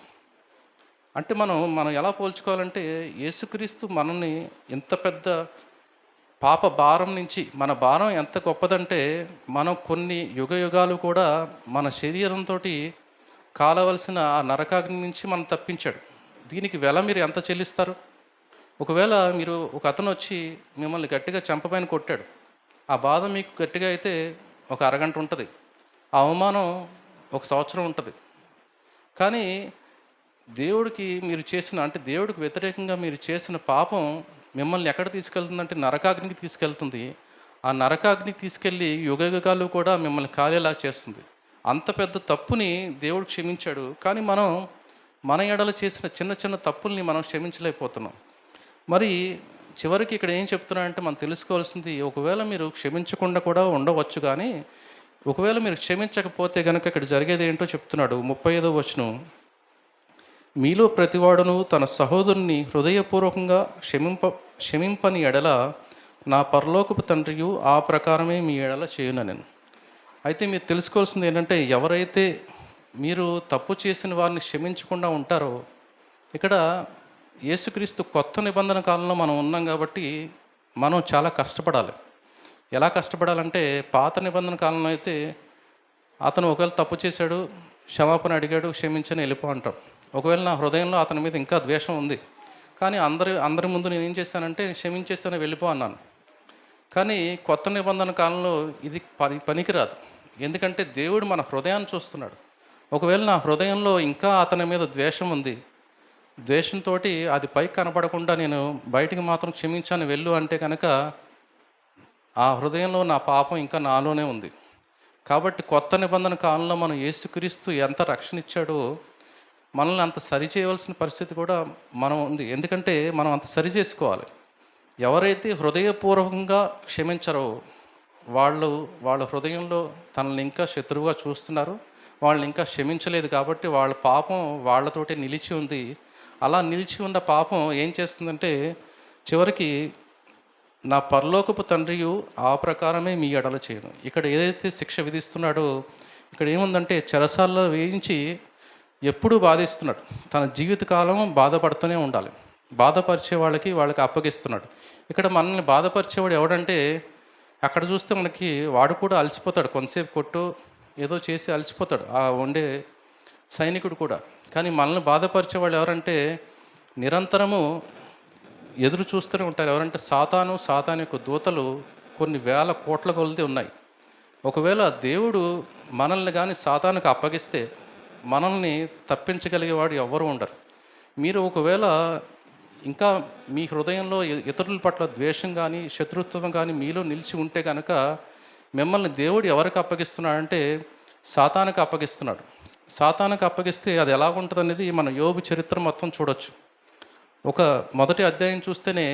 అంటే మనం ఎలా పోల్చుకోవాలంటే, యేసుక్రీస్తు మనల్ని ఎంత పెద్ద పాప భారం నుంచి, మన భారం ఎంత గొప్పదంటే, మనం కొన్ని యుగాలు కూడా మన శరీరంతో కాలవలసిన ఆ నరకాగ్ని నుంచి మనం తప్పించాడు. దీనికి వెల మీరు ఎంత చెల్లిస్తారు? ఒకవేళ ఒక అతను వచ్చి మిమ్మల్ని గట్టిగా చెంపపైన కొట్టాడు, ఆ బాధ మీకు గట్టిగా అయితే ఒక అరగంట ఉంటుంది, ఆ అవమానం ఒక సంవత్సరం ఉంటుంది. కానీ దేవుడికి మీరు చేసిన, అంటే దేవుడికి వ్యతిరేకంగా మీరు చేసిన పాపం మిమ్మల్ని ఎక్కడ తీసుకెళ్తుందంటే నరకాగ్నికి తీసుకెళ్తుంది. ఆ నరకాగ్నికి తీసుకెళ్ళి యుగయుగాలు కూడా మిమ్మల్ని కాలేలా చేస్తుంది. అంత పెద్ద తప్పుని దేవుడు క్షమించాడు, కానీ మనం మన ఎడల చేసిన చిన్న చిన్న తప్పుల్ని మనం క్షమించలేకపోతున్నాం. మరి చివరికి ఇక్కడ ఏం చెప్తున్నాడంటే మనం తెలుసుకోవాల్సింది, ఒకవేళ మీరు క్షమించకుండా కూడా ఉండవచ్చు, కానీ ఒకవేళ మీరు క్షమించకపోతే కనుక ఇక్కడ జరిగేది ఏంటో చెప్తున్నాడు. 35వ వచనం, మీలో ప్రతివాడును తన సహోదరుని హృదయపూర్వకంగా క్షమింపని ఎడల నా పరలోకపు తండ్రియు ఆ ప్రకారమే మీ ఎడల చేయుననెను. అయితే మీరు తెలుసుకోవాల్సింది ఏంటంటే, ఎవరైతే మీరు తప్పు చేసిన వారిని క్షమించకుండా ఉంటారో, ఇక్కడ యేసుక్రీస్తు కొత్త నిబంధన కాలంలో మనం ఉన్నాం కాబట్టి మనం చాలా కష్టపడాలి. ఎలా కష్టపడాలంటే, పాత నిబంధన కాలంలో అయితే అతను ఒకవేళ తప్పు చేశాడు, క్షమాపణ అడిగాడు, క్షమించని వెళ్ళిపో అంటాం. ఒకవేళ నా హృదయంలో అతని మీద ఇంకా ద్వేషం ఉంది, కానీ అందరి ముందు నేను ఏం చేశానంటే క్షమించేస్తాను, వెళ్ళిపో అన్నాను. కానీ కొత్త నిబంధన కాలంలో ఇది పనికిరాదు. ఎందుకంటే దేవుడు మన హృదయాన్ని చూస్తున్నాడు. ఒకవేళ నా హృదయంలో ఇంకా అతని మీద ద్వేషం ఉంది, ద్వేషంతో అది పైకి కనపడకుండా నేను బయటికి మాత్రం క్షమించాను వెళ్ళు అంటే కనుక ఆ హృదయంలో నా పాపం ఇంకా నాలోనే ఉంది. కాబట్టి కొత్త నిబంధన కాలంలో మనం యేసుక్రీస్తు ఎంత రక్షణ ఇచ్చాడో మనల్ని అంత సరి చేయవలసిన పరిస్థితి కూడా మనం ఉంది. ఎందుకంటే మనం అంత సరి చేసుకోవాలి. ఎవరైతే హృదయపూర్వకంగా క్షమించరో వాళ్ళ హృదయంలో తనని ఇంకా శత్రువుగా చూస్తున్నారు, వాళ్ళని ఇంకా క్షమించలేదు. కాబట్టి వాళ్ళ పాపం వాళ్ళతోటే నిలిచి ఉంది. అలా నిలిచి ఉన్న పాపం ఏం చేస్తుందంటే చివరికి నా పరలోకపు తండ్రియు ఆ ప్రకారమే మీ ఎడల చేయను. ఇక్కడ ఏదైతే శిక్ష విధిస్తున్నాడో ఇక్కడ ఏముందంటే చెరసాల్లో వేయించి ఎప్పుడూ బాధిస్తున్నాడు. తన జీవితకాలం బాధపడుతూనే ఉండాలి. బాధపరిచే వాళ్ళకి అప్పగిస్తున్నాడు. ఇక్కడ మనల్ని బాధపరిచేవాడు ఎవడంటే, అక్కడ చూస్తే మనకి వాడు కూడా అలసిపోతాడు. కొంతసేపు కొట్టు ఏదో చేసి అలసిపోతాడు ఆ ఉండే సైనికుడు కూడా. కానీ మనల్ని బాధపరిచేవాళ్ళు ఎవరంటే నిరంతరము ఎదురు చూస్తూనే ఉంటారు. ఎవరంటే సాతాను యొక్క దూతలు కొన్ని వేల కోట్ల కొలది ఉన్నాయి. ఒకవేళ దేవుడు మనల్ని కానీ సాతానుకు అప్పగిస్తే మనల్ని తప్పించగలిగేవాడు ఎవ్వరూ ఉండరు. మీరు ఒకవేళ ఇంకా మీ హృదయంలో ఇతరుల పట్ల ద్వేషం కానీ శత్రుత్వం కానీ మీలో నిలిచి ఉంటే కనుక మిమ్మల్ని దేవుడు ఎవరికి అప్పగిస్తున్నాడంటే సాతానుకు అప్పగిస్తున్నాడు. సాతానుకు అప్పగిస్తే అది ఎలా ఉంటుంది అనేది మన యోబు చరిత్ర మొత్తం చూడొచ్చు. ఒక మొదటి అధ్యాయం చూస్తేనే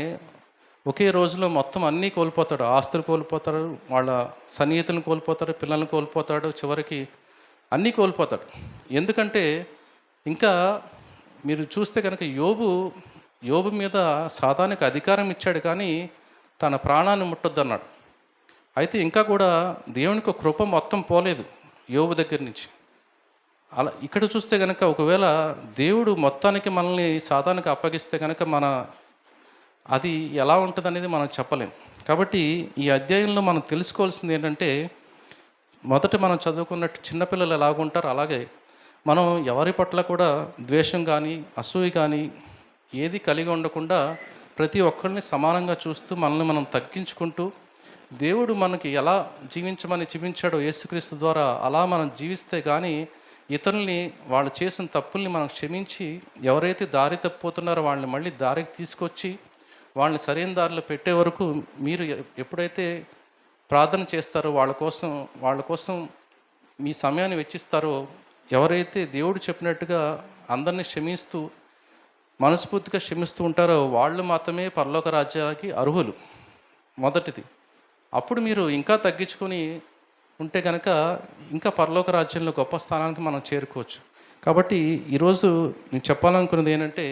ఒకే రోజులో మొత్తం అన్నీ కోల్పోతాడు. ఆస్తులు కోల్పోతాడు, వాళ్ళ సన్నిహితులను కోల్పోతాడు, పిల్లల్ని కోల్పోతాడు, చివరికి అన్నీ కోల్పోతాడు. ఎందుకంటే ఇంకా మీరు చూస్తే కనుక యోబు మీద సాతానుకు అధికారం ఇచ్చాడు, కానీ తన ప్రాణాన్ని ముట్టొద్దన్నాడు. అయితే ఇంకా కూడా దేవునికి కృప మొత్తం పోలేదు యోబు దగ్గర నుంచి. అలా ఇక్కడ చూస్తే కనుక ఒకవేళ దేవుడు మొత్తానికి మనల్ని సాతానుకు అప్పగిస్తే కనుక అది ఎలా ఉంటుంది అనేది మనం చెప్పలేం. కాబట్టి ఈ అధ్యాయంలో మనం తెలుసుకోవాల్సింది ఏంటంటే, మొదట మనం చదువుకున్నట్టు చిన్నపిల్లలు ఎలాగుంటారో అలాగే మనం ఎవరి పట్ల కూడా ద్వేషం కానీ అసూయ కానీ ఏది కలిగి ఉండకుండా ప్రతి ఒక్కరిని సమానంగా చూస్తూ మనల్ని మనం తగ్గించుకుంటూ దేవుడు మనకి ఎలా జీవించమని చూపించాడో యేసుక్రీస్తు ద్వారా అలా మనం జీవిస్తే కానీ ఇతరుల్ని వాళ్ళు చేసిన తప్పుల్ని మనం క్షమించి ఎవరైతే దారి తప్పిపోతున్నారో వాళ్ళని మళ్ళీ దారికి తీసుకొచ్చి వాళ్ళని సరైన దారిలో పెట్టే వరకు మీరు ఎప్పుడైతే ప్రార్థన చేస్తారో వాళ్ళ కోసం మీ సమయాన్ని వెచ్చిస్తారో, ఎవరైతే దేవుడు చెప్పినట్టుగా అందరినీ క్షమిస్తూ మనస్ఫూర్తిగా క్షమిస్తూ ఉంటారో వాళ్ళు మాత్రమే పరలోక రాజ్యానికి అర్హులు. మొదటిది. అప్పుడు మీరు ఇంకా తగ్గించుకొని ఉంటే కనుక ఇంకా పరలోక రాజ్యంలో గొప్ప స్థానానికి మనం చేరుకోవచ్చు. కాబట్టి ఈరోజు నేను చెప్పాలనుకున్నది ఏంటంటే,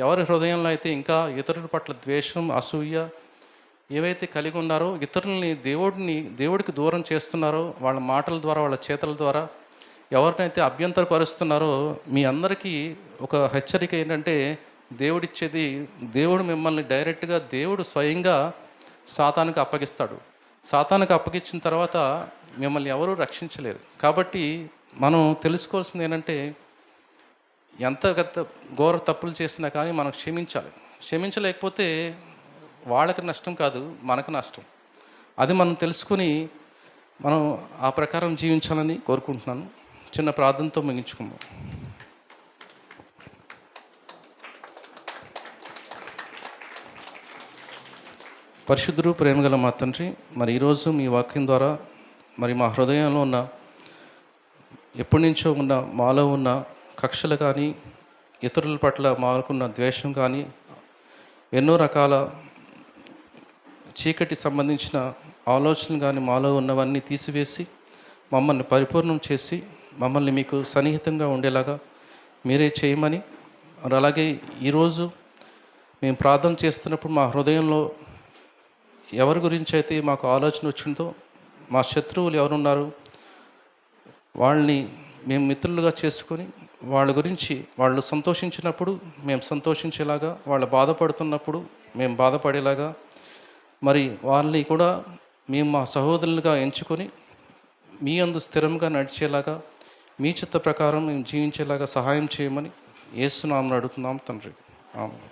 ఎవరి హృదయంలో అయితే ఇంకా ఇతరుల పట్ల ద్వేషం అసూయ ఏవైతే కలిగి ఉన్నారో, ఇతరులని దేవుడికి దూరం చేస్తున్నారో, వాళ్ళ మాటల ద్వారా వాళ్ళ చేతల ద్వారా ఎవరినైతే అభ్యంతరపరుస్తున్నారో, మీ అందరికీ ఒక హెచ్చరిక ఏంటంటే, దేవుడు మిమ్మల్ని డైరెక్ట్గా దేవుడు స్వయంగా సాతానుకు అప్పగిస్తాడు. సాతానుకు అప్పగించిన తర్వాత మిమ్మల్ని ఎవరూ రక్షించలేరు. కాబట్టి మనం తెలుసుకోవాల్సింది ఏంటంటే, ఎంత ఘోర తప్పులు చేసినా కానీ మనం క్షమించాలి. క్షమించలేకపోతే వాళ్ళకి నష్టం కాదు, మనకు నష్టం. అది మనం తెలుసుకుని మనం ఆ ప్రకారం జీవించాలని కోరుకుంటున్నాను. చిన్న ప్రార్థనతో ముగించుకుందాం. పరిశుద్ధుడు, ప్రేమగల మా తండ్రి, మరి ఈరోజు మీ వాక్యం ద్వారా మరి మా హృదయంలో ఉన్న ఎప్పటి నుంచో ఉన్న మాలో ఉన్న కక్షలు కానీ, ఇతరుల పట్ల మాకున్న ద్వేషం కానీ, ఎన్నో రకాల చీకటి సంబంధించిన ఆలోచనలు కానీ మాలో ఉన్నవన్నీ తీసివేసి మమ్మల్ని పరిపూర్ణం చేసి మమ్మల్ని మీకు సన్నిహితంగా ఉండేలాగా మీరే చేయమని, మరి అలాగే ఈరోజు మేము ప్రార్థన చేస్తున్నప్పుడు మా హృదయంలో ఎవరి గురించి అయితే మాకు ఆలోచన వచ్చిందో, మా శత్రువులు ఎవరున్నారు వాళ్ళని మేము మిత్రులుగా చేసుకొని వాళ్ళ గురించి వాళ్ళు సంతోషించినప్పుడు మేము సంతోషించేలాగా, వాళ్ళు బాధపడుతున్నప్పుడు మేము బాధపడేలాగా, మరి వాళ్ళని కూడా మేము మా సహోదరులుగా ఎంచుకొని మీ అందు స్థిరంగా నడిచేలాగా, మీ చిత్త ప్రకారం మేము జీవించేలాగా సహాయం చేయమని యేసు నామమున అడుగుతున్నాం తండ్రి. ఆమేన్.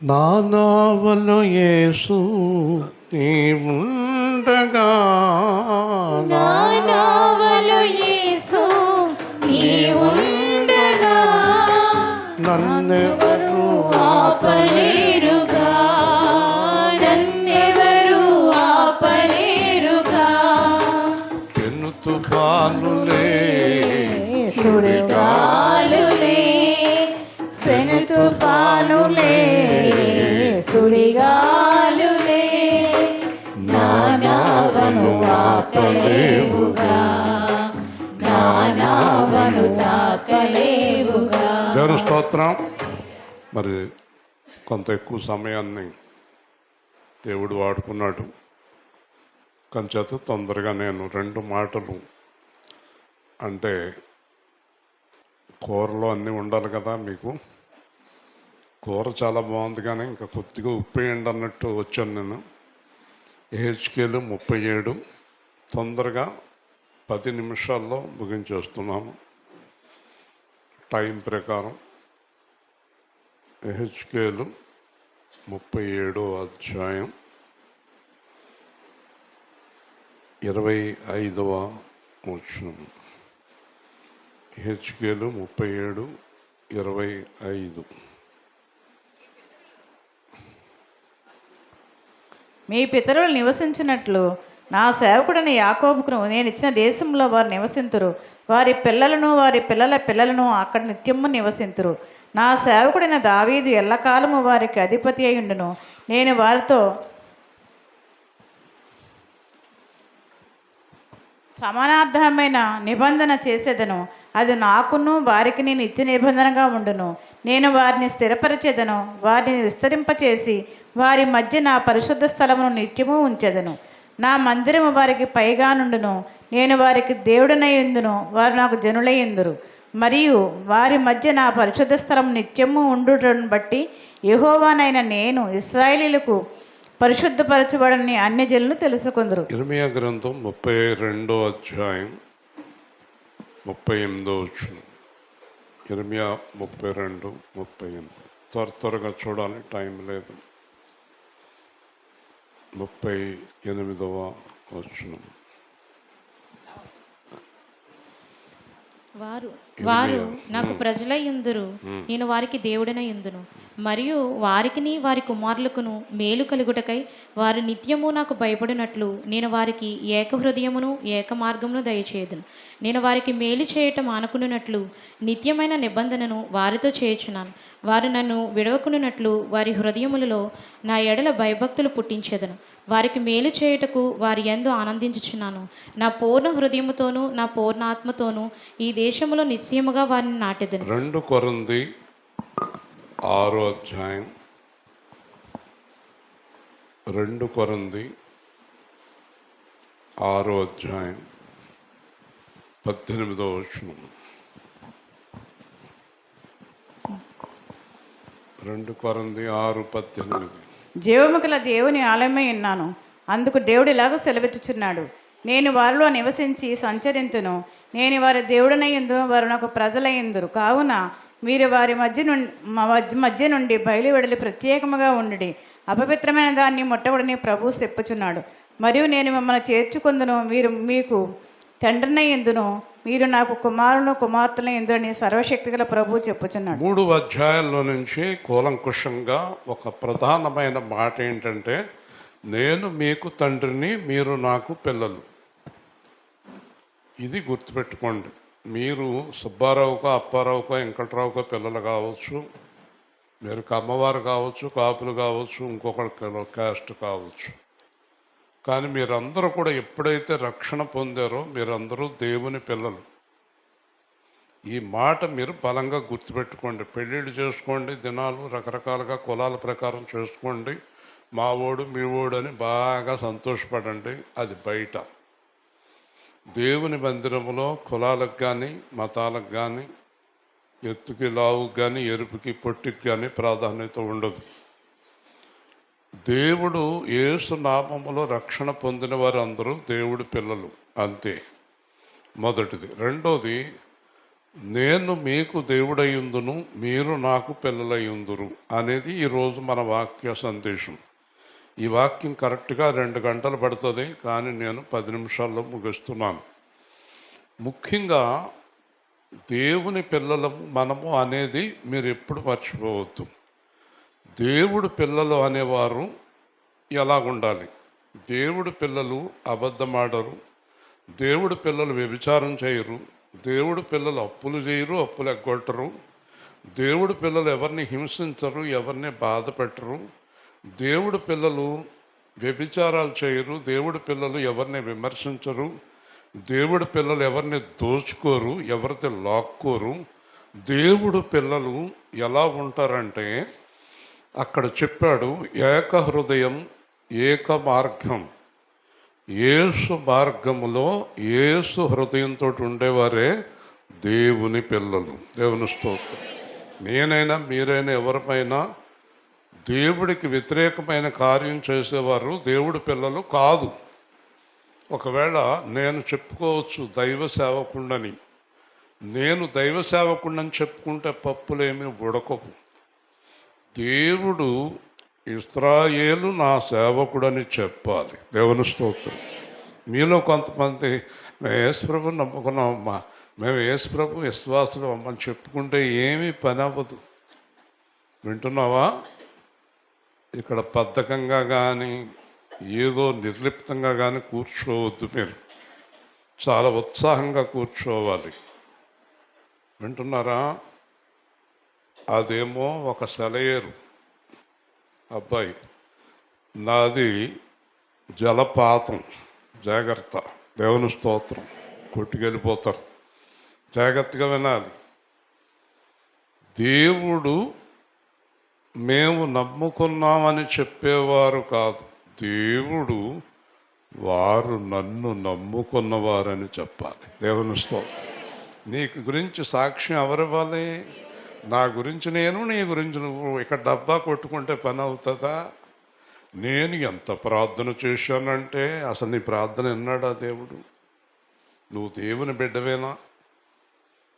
నా నావలో యేసు నీవుండగా, నా నావలో యేసు నీవుండగా, నన్నెవరు ఆపలేరుగా, నన్నెవరు ఆపలేరుగా. పెను తుఫానులే సుడిగాలులే, పెను తుఫానులే, సుడిగాలులే, నా నావను ఆపలేవుగా, నా నావను తాకలేవుగా. దేవుని స్తోత్రం. మరి కొంత ఎక్కువ సమయాన్ని దేవుడు వాడుకున్నాడు. కొంచెం తొందరగా నేను 2 మాటలు, అంటే కూరలో అన్నీ ఉండాలి కదా, మీకు కూర చాలా బాగుంది కానీ ఇంకా కొద్దిగా ఉప్పు వేయండి అన్నట్టు వచ్చాను నేను. హెచ్కేలు 37 తొందరగా 10 నిమిషాల్లో ముగించేస్తున్నాము టైం ప్రకారం. హెచ్కేలు 37 అధ్యాయం 25వ వచనం. హెచ్కేలు 37:25. మీ పితరులు నివసించినట్లు నా సేవకుడైన యాకోబుకును నేను ఇచ్చిన దేశంలో వారు నివసింతురు, వారి పిల్లలను వారి పిల్లల పిల్లలను అక్కడ నిత్యము నివసింతురు. నా సేవకుడైన దావీదు ఎల్లకాలము వారికి అధిపతి అయి ఉండును. నేను వారితో సమానార్థమైన నిబంధన చేసేదను, అది నాకును వారికి నేను నిత్య నిబంధనగా ఉండును. నేను వారిని స్థిరపరచెదను, వారిని విస్తరింపచేసి వారి మధ్య నా పరిశుద్ధ స్థలమును నిత్యము ఉంచెదను. నా మందిరము వారికి పైగా నుండును, నేను వారికి దేవుడనై ఉందును, వారు నాకు జనులై ఉందురు. మరియు వారి మధ్య నా పరిశుద్ధ స్థలం నిత్యము ఉండుటను బట్టి యెహోవానైన నేను ఇశ్రాయేలీయులకు పరిశుద్ధపరచబడని అన్యజనులు తెలుసుకుందరు. ఇర్మియా గ్రంథం 32వ అధ్యాయం 38వ వచనం. ఇర్మియా 32:38. త్వరగా చూడాలి, టైం లేదు. 38వ వచనం. వారు నాకు ప్రజలై ఉందురు, నేను వారికి దేవుడనై ఉందును. మరియు వారికిని వారి కుమారులకును మేలు కలుగుటకై వారు నిత్యము నాకు భయపడినట్లు నేను వారికి ఏక హృదయమును ఏక మార్గమును దయచేయదును. నేను వారికి మేలు చేయటం ఆనుకున్నట్లు నిత్యమైన నిబంధనను వారితో చేయుచున్నాను. వారు నన్ను విడవకున్నట్లు వారి హృదయములలో నా ఎడల భయభక్తులు పుట్టించేదను. వారికి మేలు చేయుటకు వారి యందు ఆనందించుచున్నాను. నా పూర్ణ హృదయముతోనూ నా పూర్ణ ఆత్మతోనూ ఈ దేశములో నిశ్చయముగా వారిని నాటెదను. 2 కొరింథీ 6వ అధ్యాయం 2 కొరింథీ 6వ అధ్యాయం 18వ వచనం. 2 కొరింథీ 6:18. జీవము గల దేవుని ఆలయమై ఉన్నాను, అందుకు దేవుడు ఇలాగ సెలవిచ్చుచున్నాడు, నేను వారిలో నివసించి సంచరింతును, నేను వారి దేవుడనై ఉందును, వారు నాకు ప్రజలై ఉందురు. కావున మీరు వారి మధ్య నుండి బయలువెడలి ప్రత్యేకముగా ఉండి అపవిత్రమైన దాన్ని ముట్టకూడని ప్రభు చెప్పుచున్నాడు. మరియు నేను మిమ్మల్ని చేర్చుకుందును, మీరు మీకు తండ్రిని ఎందును, మీరు నాకు కుమారులను కుమార్తెలను ఎందుని సర్వశక్తిగల ప్రభు చెప్పుచున్నాడు. 3 అధ్యాయాల్లో నుంచి కూలంకుషంగా ఒక ప్రధానమైన మాట ఏంటంటే, నేను మీకు తండ్రిని, మీరు నాకు పిల్లలు. ఇది గుర్తుపెట్టుకోండి. మీరు సుబ్బారావుకో అప్పారావుకో వెంకట్రావుకో పిల్లలు కావచ్చు, మీరు కమ్మవారు కావచ్చు, కాపులు కావచ్చు, ఇంకొకరి క్యాస్ట్ కావచ్చు. కానీ మీరందరూ కూడా ఎప్పుడైతే రక్షణ పొందారో మీరందరూ దేవుని పిల్లలు. ఈ మాట మీరు బలంగా గుర్తుపెట్టుకోండి. పెళ్ళిళ్ళు చేసుకోండి, దినాలు రకరకాలుగా కులాల ప్రకారం చేసుకోండి, మా ఓడు మీ ఓడు అని బాగా సంతోషపడండి. అది బయట. దేవుని మందిరంలో కులాలకు కానీ మతాలకు కానీ ఎత్తుకి లావుకి కానీ ఎరుపుకి పొట్టికి కానీ ప్రాధాన్యత ఉండదు. దేవుడు యేసు నామములో రక్షణ పొందిన వారందరూ దేవుడి పిల్లలు, అంతే. మొదటిది. రెండోది, నేను మీకు దేవుడయ్యుందును, మీరు నాకు పిల్లలయ్యుందురు అనేది ఈరోజు మన వాక్య సందేశం. ఈ వాక్యం కరెక్ట్గా 2 గంటలు పడుతుంది, కానీ నేను 10 నిమిషాల్లో ముగిస్తున్నాను. ముఖ్యంగా దేవుని పిల్లలము మనము అనేది మీరు ఎప్పుడు మర్చిపోవద్దు. దేవుడు పిల్లలు అనేవారు ఎలాగుండాలి? దేవుడు పిల్లలు అబద్ధమాడరు, దేవుడు పిల్లలు వ్యభిచారం చేయరు, దేవుడు పిల్లలు అప్పులు చేయరు, అప్పులు ఎగ్గొట్టరు, దేవుడు పిల్లలు ఎవరిని హింసించరు, ఎవరిని బాధ పెట్టరు, దేవుడు పిల్లలు వ్యభిచారాలు చేయరు, దేవుడు పిల్లలు ఎవరిని విమర్శించరు, దేవుడు పిల్లలు ఎవరిని దోచుకోరు, ఎవరితో లాక్కోరు. దేవుడు పిల్లలు ఎలా ఉంటారంటే అక్కడ చెప్పాడు, ఏక హృదయం ఏక మార్గం. యేసు మార్గములో యేసు హృదయంతో ఉండేవారే దేవుని పిల్లలు. దేవుని స్తోత్రం. నేనైనా మీరైనా ఎవరిపైనా దేవుడికి వ్యతిరేకమైన కార్యం చేసేవారు దేవుడి పిల్లలు కాదు. ఒకవేళ నేను చెప్పుకోవచ్చు దైవ సేవకుండని, నేను దైవ సేవకుండని చెప్పుకుంటే పప్పులేమీ ఉడకవు. దేవుడు ఇశ్రాయేలు నా సేవకుడని చెప్పాలి. దేవుని స్తోత్రం. మీలో కొంతమంది మేము యేసుప్రభు నమ్ముకున్నామమ్మా, మేము యేసుప్రభు విశ్వాసులు అమ్మని చెప్పుకుంటే ఏమీ పని అవ్వదు. వింటున్నావా? ఇక్కడ బద్ధకంగా కానీ ఏదో నిర్లిప్తంగా కానీ కూర్చోవద్దు. మీరు చాలా ఉత్సాహంగా కూర్చోవాలి. వింటున్నారా? అదేమో ఒక సెలయేరు అబ్బాయి, నాది జలపాతం, జాగ్రత్త. దేవుని స్తోత్రం. కొట్టుకెళ్ళిపోతారు. జాగ్రత్తగా వినాలి. దేవుడు మేము నమ్ముకున్నామని చెప్పేవారు కాదు, దేవుడు వారు నన్ను నమ్ముకున్నవారని చెప్పాలి. దేవుని స్తోత్రం. నీకు గురించి సాక్ష్యం ఎవరివ్వాలి? నా గురించి నేను, నీ గురించి నువ్వు. ఇక్కడ డబ్బా కొట్టుకుంటే పని అవుతుందా? నేను ఎంత ప్రార్థన చేశానంటే అసలు నీ ప్రార్థన విన్నాడా దేవుడు? నువ్వు దేవుని బిడ్డవేనా?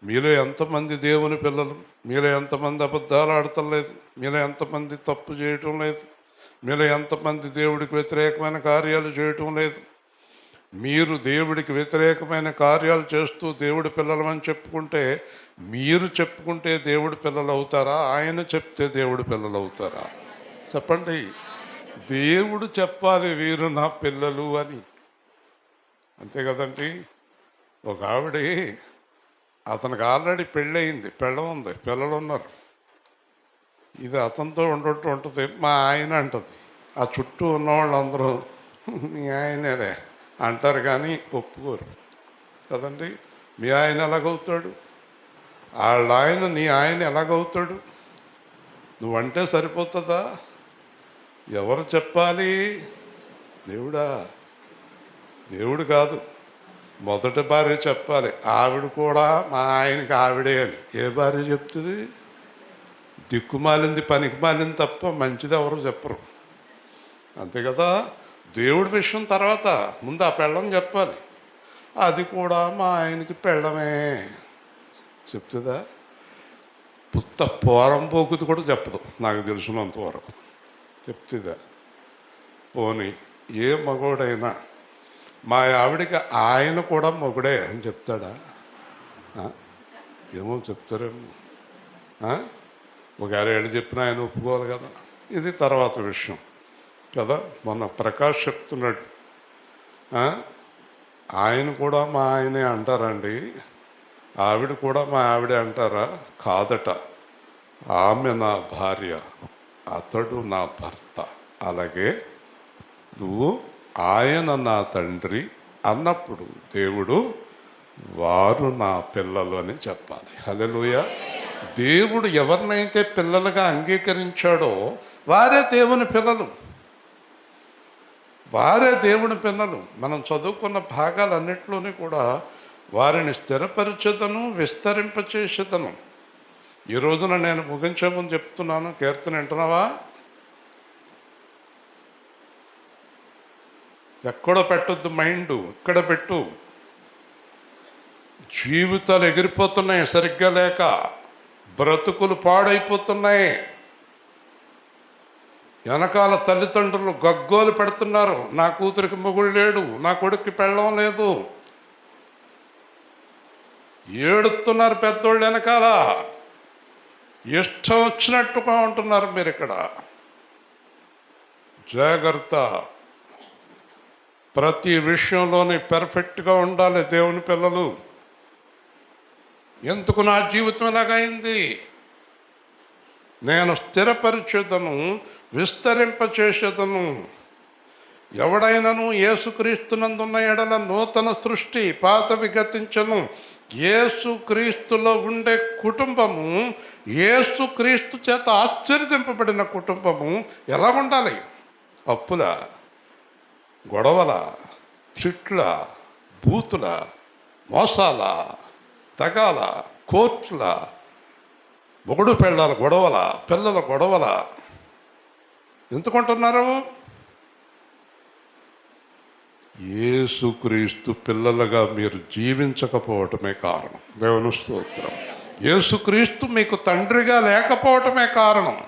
మీలో ఎంతమంది దేవుని పిల్లలు? మీలో ఎంతమంది అబద్ధాలు ఆడతలేదు? మీలో ఎంతమంది తప్పు చేయటం లేదు? మీలో ఎంతమంది దేవుడికి వ్యతిరేకమైన కార్యాలు చేయటం లేదు? మీరు దేవుడికి వ్యతిరేకమైన కార్యాలు చేస్తూ దేవుడి పిల్లలమని చెప్పుకుంటే, మీరు చెప్పుకుంటే దేవుడి పిల్లలు అవుతారా? ఆయన చెప్తే దేవుడి పిల్లలు అవుతారా? చెప్పండి. దేవుడు చెప్పాలి వీరు నా పిల్లలు అని. అంతే కదండి. ఒక ఆవిడ, అతనికి ఆల్రెడీ పెళ్ళయింది, పెళ్ళం ఉంది, పిల్లలు ఉన్నారు. ఇది అతనితో ఉండటం ఉంటుంది. మా ఆయన అంటుంది. ఆ చుట్టూ ఉన్నవాళ్ళందరూ మీ ఆయనలే అంటారు కానీ ఒప్పుకోరు కదండి. మీ ఆయన ఎలాగవుతాడు? వాళ్ళ ఆయన నీ ఆయన ఎలాగవుతాడు? నువ్వంటే సరిపోతుందా? ఎవరు చెప్పాలి? దేవుడా? దేవుడు కాదు, మొదటి భార్య చెప్పాలి. ఆవిడ కూడా మా ఆయనకి ఆవిడే అని. ఏ భార్య చెప్తుంది? దిక్కుమాలింది, పనికి మాలింది తప్ప మంచిది ఎవరు చెప్పరు. అంతే కదా. దేవుడి విషయం తర్వాత, ముందు ఆ పెళ్ళం చెప్పాలి. అది కూడా మా ఆయనకి పెళ్ళమే చెప్తుందా? పుత్త పోరంపోకుది కూడా చెప్పదు నాకు తెలిసినంతవరకు. చెప్తుందా? పోనీ ఏ మగోడైనా మా ఆవిడికి ఆయన కూడా మగుడే అని చెప్తాడా? ఏమో చెప్తారేమో. ఒక 6 ఏళ్ళు చెప్పినా ఆయన ఒప్పుకోవాలి కదా. ఇది తర్వాత విషయం కదా. మొన్న ప్రకాష్ చెప్తున్నాడు, ఆయన కూడా మా ఆయనే అంటారండి, ఆవిడ కూడా మా ఆవిడే అంటారా? కాదట, ఆమె నా భార్య, అతడు నా భర్త. అలాగే నువ్వు ఆయన నా తండ్రి అన్నప్పుడు దేవుడు వారు నా పిల్లలు అని చెప్పాలి. హల్లెలూయా. దేవుడు ఎవరినైతే పిల్లలుగా అంగీకరించాడో వారే దేవుని పిల్లలు, వారే దేవుని పిల్లలు. మనం చదువుకున్న భాగాలన్నింటిలోని కూడా వారిని స్థిరపరిచేదను, విస్తరింపచేసేదను. ఈ రోజున నేను ముగించే ముందు చెప్తున్నాను, కీర్తన వింటున్నావా? ఎక్కడో పెట్టొద్దు మైండు, ఇక్కడ పెట్టు. జీవితాలు ఎగిరిపోతున్నాయి సరిగ్గా లేక, బ్రతుకులు పాడైపోతున్నాయి. వెనకాల తల్లిదండ్రులు గగ్గోలు పెడుతున్నారు, నా కూతురికి మొగుడు లేడు, నా కొడుక్కి పెళ్ళం లేదు. ఏడుస్తున్నారు పెద్దోళ్ళు వెనకాల, ఇష్టం వచ్చినట్టుగా ఉంటున్నారు మీరు ఇక్కడ. జాగ్రత్త, ప్రతి విషయంలోని పెర్ఫెక్ట్గా ఉండాలి దేవుని పిల్లలు. ఎందుకు నా జీవితం ఎలాగైంది? నేను స్థిరపరిచేదను, విస్తరింపచేసేదను. ఎవడైనను యేసుక్రీస్తునందున్న ఎడల నూతన సృష్టి, పాతవి గతించను. యేసుక్రీస్తులో ఉండే కుటుంబము, యేసుక్రీస్తు చేత ఆశ్చర్యదింపబడిన కుటుంబము ఎలా ఉండాలి? అప్పుల, గొడవల, తిట్ల, బూతుల, మోసాల, తగాల, కోర్టుల, మొగుడు పెళ్ళాల గొడవల, పిల్లల గొడవల ఎందుకుంటున్నారు? యేసుక్రీస్తు పిల్లలుగా మీరు జీవించకపోవటమే కారణం. దేవుని స్తోత్రం. యేసుక్రీస్తు మీకు తండ్రిగా లేకపోవటమే కారణం.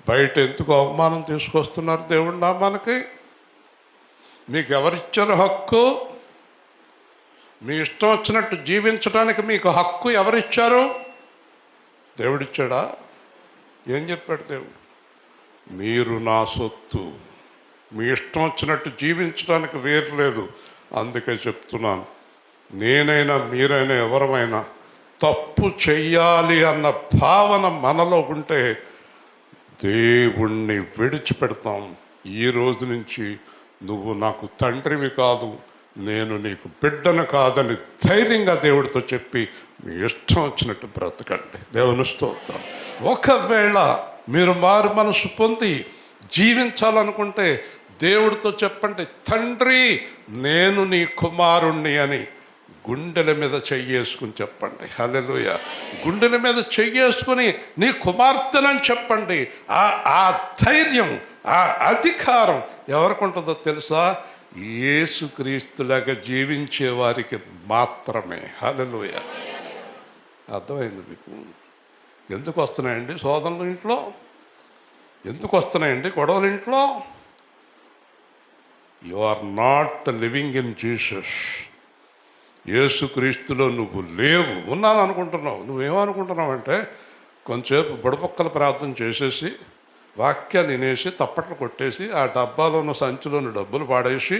బయట ఎందుకు అవమానం తీసుకొస్తున్నారు దేవుడి నామానికి? మీకు ఎవరిచ్చారు హక్కు? మీ ఇష్టం వచ్చినట్టు జీవించడానికి మీకు హక్కు ఎవరిచ్చారు? దేవుడిచ్చాడా? ఏం చెప్పాడు దేవుడు? మీరు నా సొత్తు, మీ ఇష్టం వచ్చినట్టు జీవించడానికి వేరు లేదు. అందుకే చెప్తున్నాను, నేనైనా మీరైనా ఎవరమైనా తప్పు చెయ్యాలి అన్న భావన మనలో ఉంటే దేవుణ్ణి విడిచిపెడతాం. ఈ రోజు నుంచి నువ్వు నాకు తండ్రివి కాదు, నేను నీకు బిడ్డను కాదని ధైర్యంగా దేవుడితో చెప్పి మీ ఇష్టం వచ్చినట్టు బ్రతకండి. దేవుని స్తోత్రం. ఒకవేళ మీరు మారు మనసు పొంది జీవించాలనుకుంటే దేవుడితో చెప్పండి, తండ్రి నేను నీ కుమారుణ్ణి అని గుండెల మీద చెయ్యేసుకుని చెప్పండి. హల్లెలూయా. గుండెల మీద చెయ్యేసుకుని నీ కుమార్తెనని చెప్పండి. ఆ ధైర్యం, ఆ అధికారం ఎవరికి ఉంటుందో తెలుసా? యేసుక్రీస్తులాగా జీవించే వారికి మాత్రమే. హల్లెలూయా. అర్థమైంది మీకు? ఎందుకు వస్తున్నాయండి శోధనలు ఇంట్లో? ఎందుకు వస్తున్నాయండి గొడవలు ఇంట్లో? You are not living in Jesus. యేసుక్రీస్తులో నువ్వు లేవు. ఉన్నాను అనుకుంటున్నావు. నువ్వేమనుకుంటున్నావు అంటే కొంచెంసేపు బుడపక్కల ప్రార్థన చేసేసి, వాక్యాన్ని వినేసి, తప్పట్లు కొట్టేసి, ఆ డబ్బాలో ఉన్న సంచిలోని డబ్బులు పాడేసి,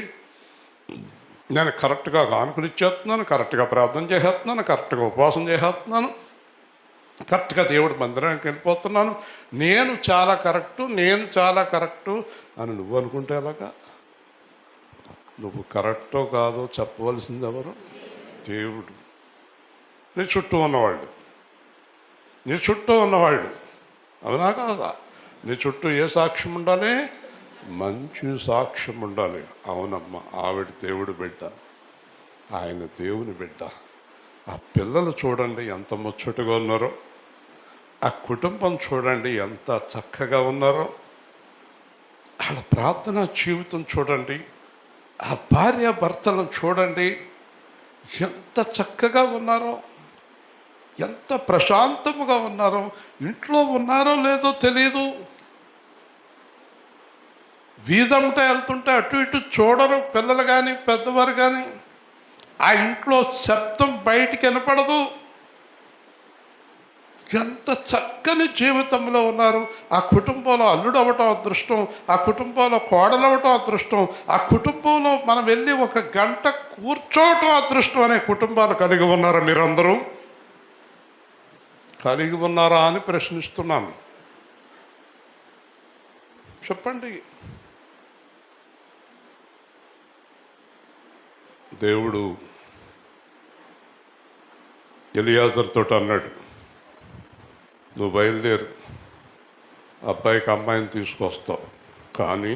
నేను కరెక్ట్గా కానుకలు ఇచ్చేస్తున్నాను, కరెక్ట్గా ప్రార్థన చేసేస్తున్నాను, కరెక్ట్గా ఉపవాసం చేసేస్తున్నాను, కరెక్ట్గా దేవుడి మందిరానికి వెళ్ళిపోతున్నాను, నేను చాలా కరెక్టు అని నువ్వు అనుకుంటే ఎలాగా? నువ్వు కరెక్టో కాదో చెప్పవలసింది ఎవరు? దేవుడు. నీ చుట్టూ ఉన్నవాళ్ళు అవునా కాదా? నీ చుట్టూ ఏ సాక్ష్యం ఉండాలి? మంచి సాక్ష్యం ఉండాలి. అవునమ్మా, ఆవిడ దేవుడి బిడ్డ, ఆయన దేవుని బిడ్డ. ఆ పిల్లలు చూడండి ఎంత ముచ్చటగా ఉన్నారో, ఆ కుటుంబం చూడండి ఎంత చక్కగా ఉన్నారో, వాళ్ళ ప్రార్థనా జీవితం చూడండి, ఆ భార్య భర్తలను చూడండి ఎంత చక్కగా ఉన్నారో. ఎంత ప్రశాంతముగా ఉన్నారో, ఇంట్లో ఉన్నారో లేదో తెలియదు. వీధంటే వెళ్తుంటే అటు ఇటు చూడరు పిల్లలు కానీ పెద్దవారు కానీ. ఆ ఇంట్లో శబ్దం బయటికి వినపడదు. ఎంత చక్కని జీవితంలో ఉన్నారు. ఆ కుటుంబంలో అల్లుడు అవ్వటం అదృష్టం, ఆ కుటుంబంలో కోడలు అవ్వటం అదృష్టం, ఆ కుటుంబంలో మనం వెళ్ళి 1 గంట కూర్చోవటం అదృష్టం అనే కుటుంబాలు కలిగి ఉన్నారా? మీరందరూ కలిగి ఉన్నారా అని ప్రశ్నిస్తున్నాను. చెప్పండి. దేవుడు ఎలియాజరుతో అన్నాడు, నువ్వు బయలుదేరు, అబ్బాయికి అమ్మాయిని తీసుకొస్తావు, కానీ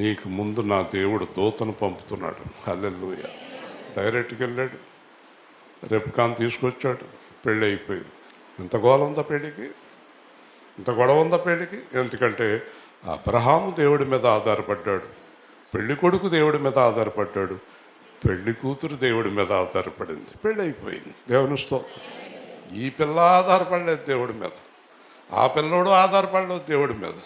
నీకు ముందు నా దేవుడు దూతను పంపుతున్నాడు. హల్లెలూయా. డైరెక్ట్గా వెళ్ళాడు, రెబ్కాను తీసుకొచ్చాడు, పెళ్ళి అయిపోయింది. ఇంత గోల ఉందా పెళ్ళికి? ఇంత గొడవ ఉందా పెళ్ళికి? ఎందుకంటే అబ్రహాము దేవుడి మీద ఆధారపడ్డాడు, పెళ్లి కొడుకు దేవుడి మీద ఆధారపడ్డాడు, పెళ్లి కూతురు దేవుడి మీద ఆధారపడింది, పెళ్ళి అయిపోయింది. దేవుని స్తోత్రం. ఈ పిల్ల ఆధారపడలేదు దేవుడి మీద, ఆ పిల్లోడు ఆధారపడలేదు దేవుడి మీద.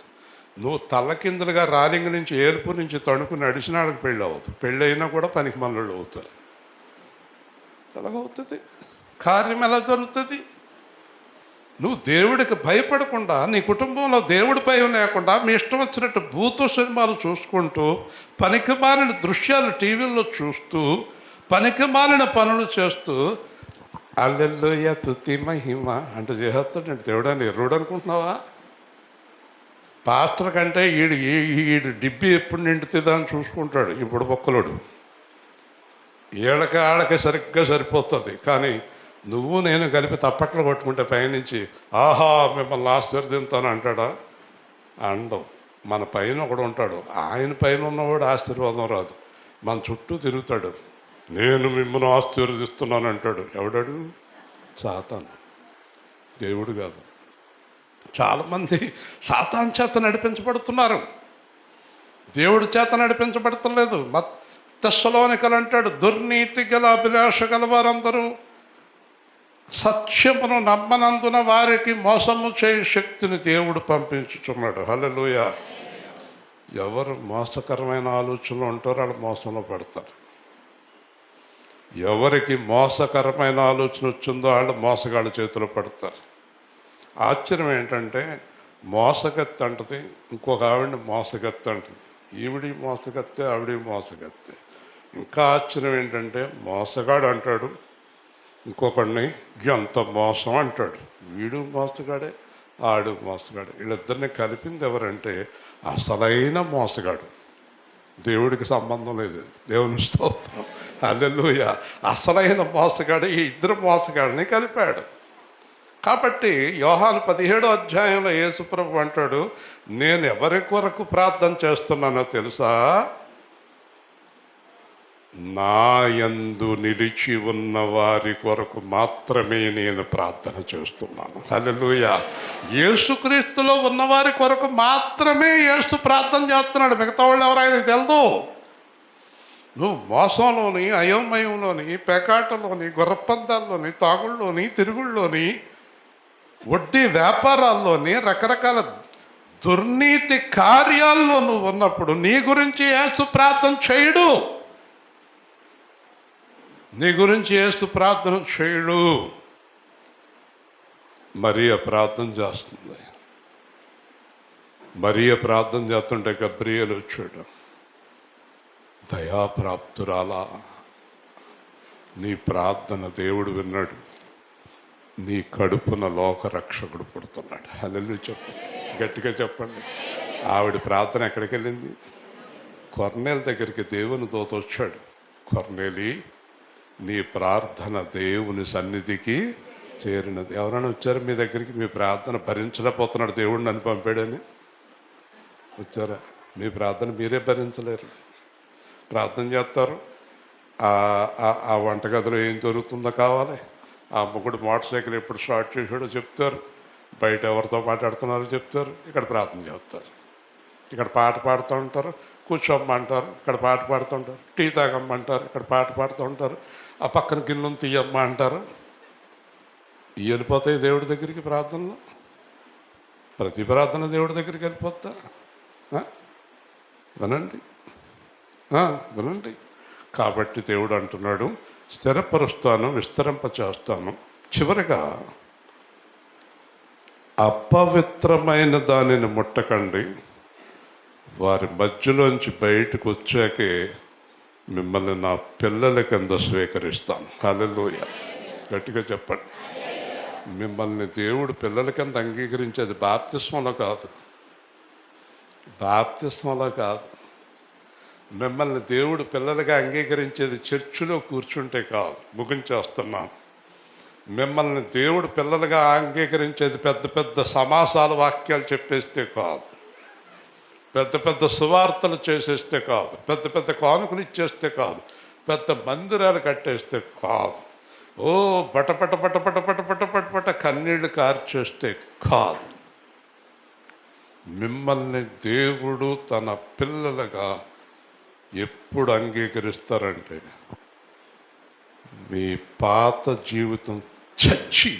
నువ్వు తల్లకిందులుగా రాలింగ నుంచి ఏర్పు నుంచి తణుకు నడిచినాడికి పెళ్ళి అవ్వదు. పెళ్ళి అయినా కూడా పనికి మనలు అవుతారు. ఎలాగవుతుంది? కార్యం ఎలా జరుగుతుంది? నువ్వు దేవుడికి భయపడకుండా, నీ కుటుంబంలో దేవుడి భయం లేకుండా మీ ఇష్టం వచ్చినట్టు భూత సినిమాలు చూసుకుంటూ, పనికిమాలిన దృశ్యాలు టీవీల్లో చూస్తూ, పనికిమాలిన పనులు చేస్తూ హల్లెలూయా స్తుతి మహిమ అంటే చేస్తాడంటే దేవుడని ఎర్రుడు అనుకుంటున్నావా? పాస్టర్ కంటే ఈడు డిబ్బి ఎప్పుడు నిండుతుందా అని చూసుకుంటాడు ఇప్పుడు బొక్కలోడు. ఆళ్ళకి సరిగ్గా సరిపోతుంది. కానీ నువ్వు నేను కలిపి తప్పట్లు కొట్టుకుంటే పైనుంచి ఆహా మిమ్మల్ని ఆశీర్వదిస్తాను అంటాడా? అండవు. మన పైన ఒకడు ఉంటాడు, ఆయన పైన ఉన్నవాడు ఆశీర్వాదం రాదు, మన చుట్టూ తిరుగుతాడు, నేను మిమ్మల్ని ఆశీర్వదిస్తున్నాను అంటాడు. ఎవడాడు? సాతాను, దేవుడు కాదు. చాలామంది సాతాను చేత నడిపించబడుతున్నారు, దేవుడి చేత నడిపించబడతలేదు. తెస్సలోనికలు అంటాడు, దుర్నీతి గల అభిలాష గల వారందరూ సత్యమును నమ్మనందున వారికి మోసము చేయ శక్తిని దేవుడు పంపించుచున్నాడు. హల్లెలూయా. ఎవరు మోసకరమైన ఆలోచనలు ఉంటారో వాళ్ళు మోసంలో పడతారు. ఎవరికి మోసకరమైన ఆలోచన వచ్చిందో వాళ్ళు మోసగాళ్ళ చేతిలో పడతారు. ఆశ్చర్యం ఏంటంటే మోసగత్తి అంటది, ఇంకొక ఆవిడని మోసగత్తి అంటది. ఈవిడి మోసగత్తే, ఆవిడి మోసగత్తే. ఇంకా ఆశ్చర్యం ఏంటంటే మోసగాడు అంటాడు ఇంకొకడిని ఎంత మోసం అంటాడు. వీడు మోసగాడే, ఆడు మోసగాడే. వీళ్ళిద్దరిని కలిపింది ఎవరంటే అసలైన మోసగాడు. దేవుడికి సంబంధం లేదు. దేవుని స్తోత్రం. హల్లెలూయా. అసలైన మోసగాడు ఈ ఇద్దరు మోసగాడిని కలిపాడు. కాబట్టి యోహాను 17వ అధ్యాయంలో యేసుప్రభు అంటాడు, నేను ఎవరి కొరకు ప్రార్థన చేస్తున్నానో తెలుసా? నా యందు నిలిచి ఉన్న వారి కొరకు మాత్రమే నేను ప్రార్థన చేస్తున్నాను. హల్లెలూయా. యేసుక్రీస్తులో ఉన్నవారి కొరకు మాత్రమే యేసు ప్రార్థన చేస్తున్నాడు. మిగతా వాళ్ళు ఎవరైనా తెలుదు. నువ్వు మోసంలోని, అయోమయంలోని, పేకాటలోని, గుర్రపందాల్లోని, తాగుళ్ళలోని, తిరుగుళ్ళలోని, వడ్డీ వ్యాపారాల్లోని, రకరకాల దుర్నీతి కార్యాల్లో నువ్వు ఉన్నప్పుడు నీ గురించి యేసు ప్రార్థన చేయడు. నీ గురించి యేసు ప్రార్థన చేయడు. మరియ ప్రార్థన చేస్తుంది. మరియ ప్రార్థన చేస్తుంటే గబ్రియేలు వచ్చాడు. దయాప్రాప్తురాలా, నీ ప్రార్థన దేవుడు విన్నాడు, నీ కడుపున లోకరక్షకుడు పుడుతున్నాడు. హల్లెలూయా. చెప్పండి, గట్టిగా చెప్పండి. ఆవిడ ప్రార్థన ఎక్కడికి వెళ్ళింది? కొర్నేలు దగ్గరికి దేవుని దూత వచ్చాడు. కొర్నేలి, నీ ప్రార్థన దేవుని సన్నిధికి చేరినది. ఎవరైనా వచ్చారు మీ దగ్గరికి, మీ ప్రార్థన భరించలేకపోతున్నాడు దేవుడిని నన్ను పంపాడని వచ్చారా? మీ ప్రార్థన మీరే భరించలేరు. ప్రార్థన చేస్తారు, ఆ వంటగదిలో ఏం జరుగుతుందో కావాలి, ఆ ముగ్గుడు మోటార్ సైకిల్ ఎప్పుడు స్టార్ట్ చేసాడో చెప్తారు, బయట ఎవరితో మాట్లాడుతున్నారో చెప్తారు, ఇక్కడ ప్రార్థన చేస్తారు. ఇక్కడ పాట పాడుతూ ఉంటారు, కూర్చోమ్మంటారు, ఇక్కడ పాట పాడుతూ ఉంటారు, టీ తాగమ్మంటారు, ఇక్కడ పాట పాడుతూ ఉంటారు, ఆ పక్కన గిన్నెను తీయమ్మ అంటారు. వెళ్ళిపోతాయి దేవుడి దగ్గరికి ప్రార్థనలో. ప్రతి ప్రార్థన దేవుడి దగ్గరికి వెళ్ళిపోతా. వినండి, వినండి. కాబట్టి దేవుడు అంటున్నాడు, స్థిరపరుస్తాను, విస్తరింపచేస్తాను. చివరిగా అపవిత్రమైన దానిని ముట్టకండి, వారి మధ్యలోంచి బయటకు వచ్చాకే మిమ్మల్ని నా పిల్లల కింద స్వీకరిస్తాను. హల్లెలూయా, గట్టిగా చెప్పండి. మిమ్మల్ని దేవుడు పిల్లల కింద అంగీకరించేది బాప్తిస్మంలో కాదు, బాప్తిస్మంలో కాదు. మిమ్మల్ని దేవుడు పిల్లలుగా అంగీకరించేది చర్చిలో కూర్చుంటే కాదు. ముగించేస్తున్నాను. మిమ్మల్ని దేవుడు పిల్లలుగా అంగీకరించేది పెద్ద పెద్ద సమాసాల వాక్యాలు చెప్పేస్తే కాదు, పెద్ద పెద్ద సువార్తలు చేసేస్తే కాదు, పెద్ద పెద్ద కానుకలు ఇచ్చేస్తే కాదు, పెద్ద మందిరాలు కట్టేస్తే కాదు, ఓ బటపట బటపట బటపట బటపట కన్నీళ్లు కార్చేస్తే కాదు. మిమ్మల్ని దేవుడు తన పిల్లలుగా ఎప్పుడు అంగీకరిస్తారంటే మీ పాత జీవితం చచ్చి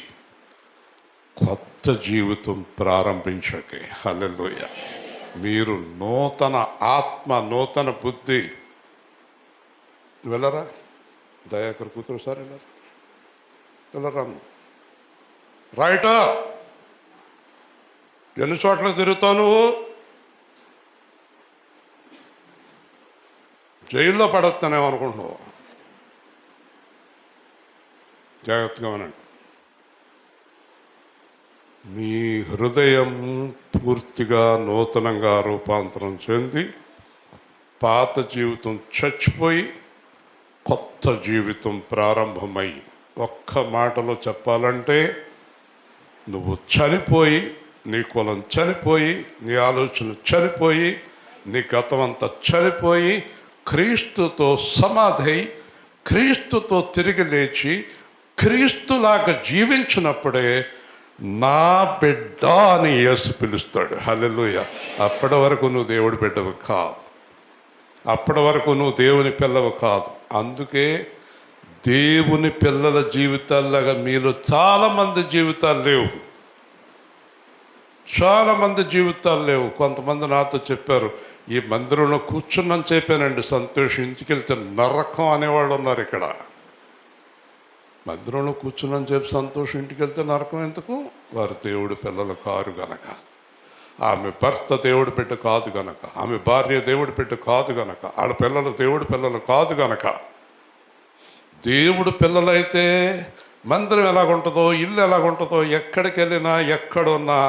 కొత్త జీవితం ప్రారంభించకే. హల్లెలూయా. మీరు నూతన ఆత్మ, నూతన బుద్ధి. వెళ్ళరా దయాకర్ కూతురు సార్, వెళ్ళరా రైటా? ఎన్ని చోట్ల తిరుగుతావు నువ్వు? జైల్లో పడతానేమనుకుంటున్నావు? జాగ్రత్తగా వినండి. మీ హృదయం పూర్తిగా నూతనంగా రూపాంతరం చెంది పాత జీవితం చచ్చిపోయి కొత్త జీవితం ప్రారంభమై, ఒక్క మాటలో చెప్పాలంటే నువ్వు చనిపోయి, నీ కులం చనిపోయి, నీ ఆలోచన చనిపోయి, నీ గతం అంతా చనిపోయి క్రీస్తుతో సమాధి, క్రీస్తుతో తిరిగి లేచి క్రీస్తులాగా జీవించినప్పుడే నా బిడ్డ అని యేసు పిలుస్తాడు. హల్లెలూయా. అప్పటి వరకు నువ్వు దేవుడి బిడ్డవు కాదు, అప్పటి వరకు నువ్వు దేవుని పిల్లవు కాదు. అందుకే దేవుని పిల్లల జీవితాల్లాగా మీలో చాలామంది జీవితాలు లేవు, చాలామంది జీవితాలు లేవు. కొంతమంది నాతో చెప్పారు, ఈ మందిరంలో కూర్చున్నాను చెప్పానండి, సంతోషం, ఇంటికి వెళ్తే నరకం అనేవాళ్ళు ఉన్నారు ఇక్కడ. మందిరంలో కూర్చున్నాను చెప్పి సంతోషం, ఇంటికి వెళ్తే నరకం ఎందుకు? వారు దేవుడి పిల్లలు కారు గనక, ఆమె భర్త దేవుడి బిడ్డ కాదు గనక, ఆమె భార్య దేవుడి బిడ్డ కాదు గనక, ఆడ పిల్లలు దేవుడి పిల్లలు కాదు గనక. దేవుడు పిల్లలైతే మందిరం ఎలాగుంటుందో, ఇల్లు ఎలాగుంటుందో, ఎక్కడికి వెళ్ళినా ఎక్కడున్నా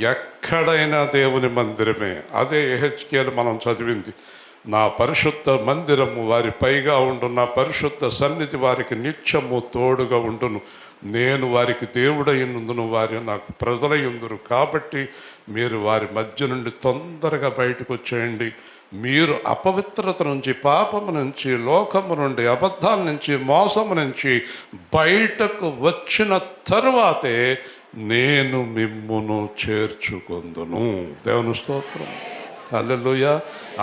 ఎక్కడైనా దేవుని మందిరమే. అదే యెహెజ్కేలు మనం చదివింది. నా పరిశుద్ధ మందిరము వారి పైగా ఉండు, నా పరిశుద్ధ సన్నిధి వారికి నిత్యము తోడుగా ఉండును, నేను వారికి దేవుడయ్యుందును, వారి నాకు ప్రజలయ్యుందురు. కాబట్టి మీరు వారి మధ్య నుండి తొందరగా బయటకు వచ్చేయండి. మీరు అపవిత్రత నుంచి, పాపము నుంచి, లోకము నుండి, అబద్ధాల నుంచి, మోసము నుంచి బయటకు వచ్చిన తరువాతే నేను మిమ్మును చేర్చుకొందును. దేవుని స్తోత్రం. హల్లెలూయా.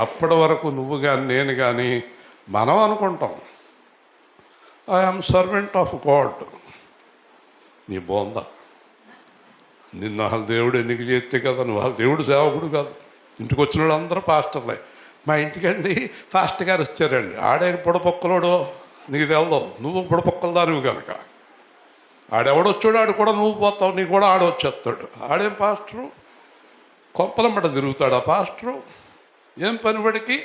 అప్పటి వరకు నువ్వు కానీ నేను కానీ మనం అనుకుంటాం, ఐఎమ్ సర్వెంట్ ఆఫ్ గాడ్. నీ బోందా, నిన్న వాళ్ళ దేవుడు ఎన్నిక చేస్తే కదా, నువ్వు వాళ్ళ దేవుడు సేవకుడు కాదు. ఇంటికి వచ్చిన వాళ్ళు అందరూ పాస్టర్లే. మా ఇంటికండి పాస్టర్ గారు వచ్చారండి, ఆడే పొడపొక్కలోడు, నీకు తెలదు, నువ్వు పొడపొక్కల దానివి కనుక. ఆడెవడొచ్చాడు, ఆడు కూడా నువ్వు పోతావు, నీ కూడా ఆడొచ్చేస్తాడు. ఆడేం పాస్టరు, కొంపలమ్మట తిరుగుతాడు ఆ పాస్టరు. ఏం పని పడికి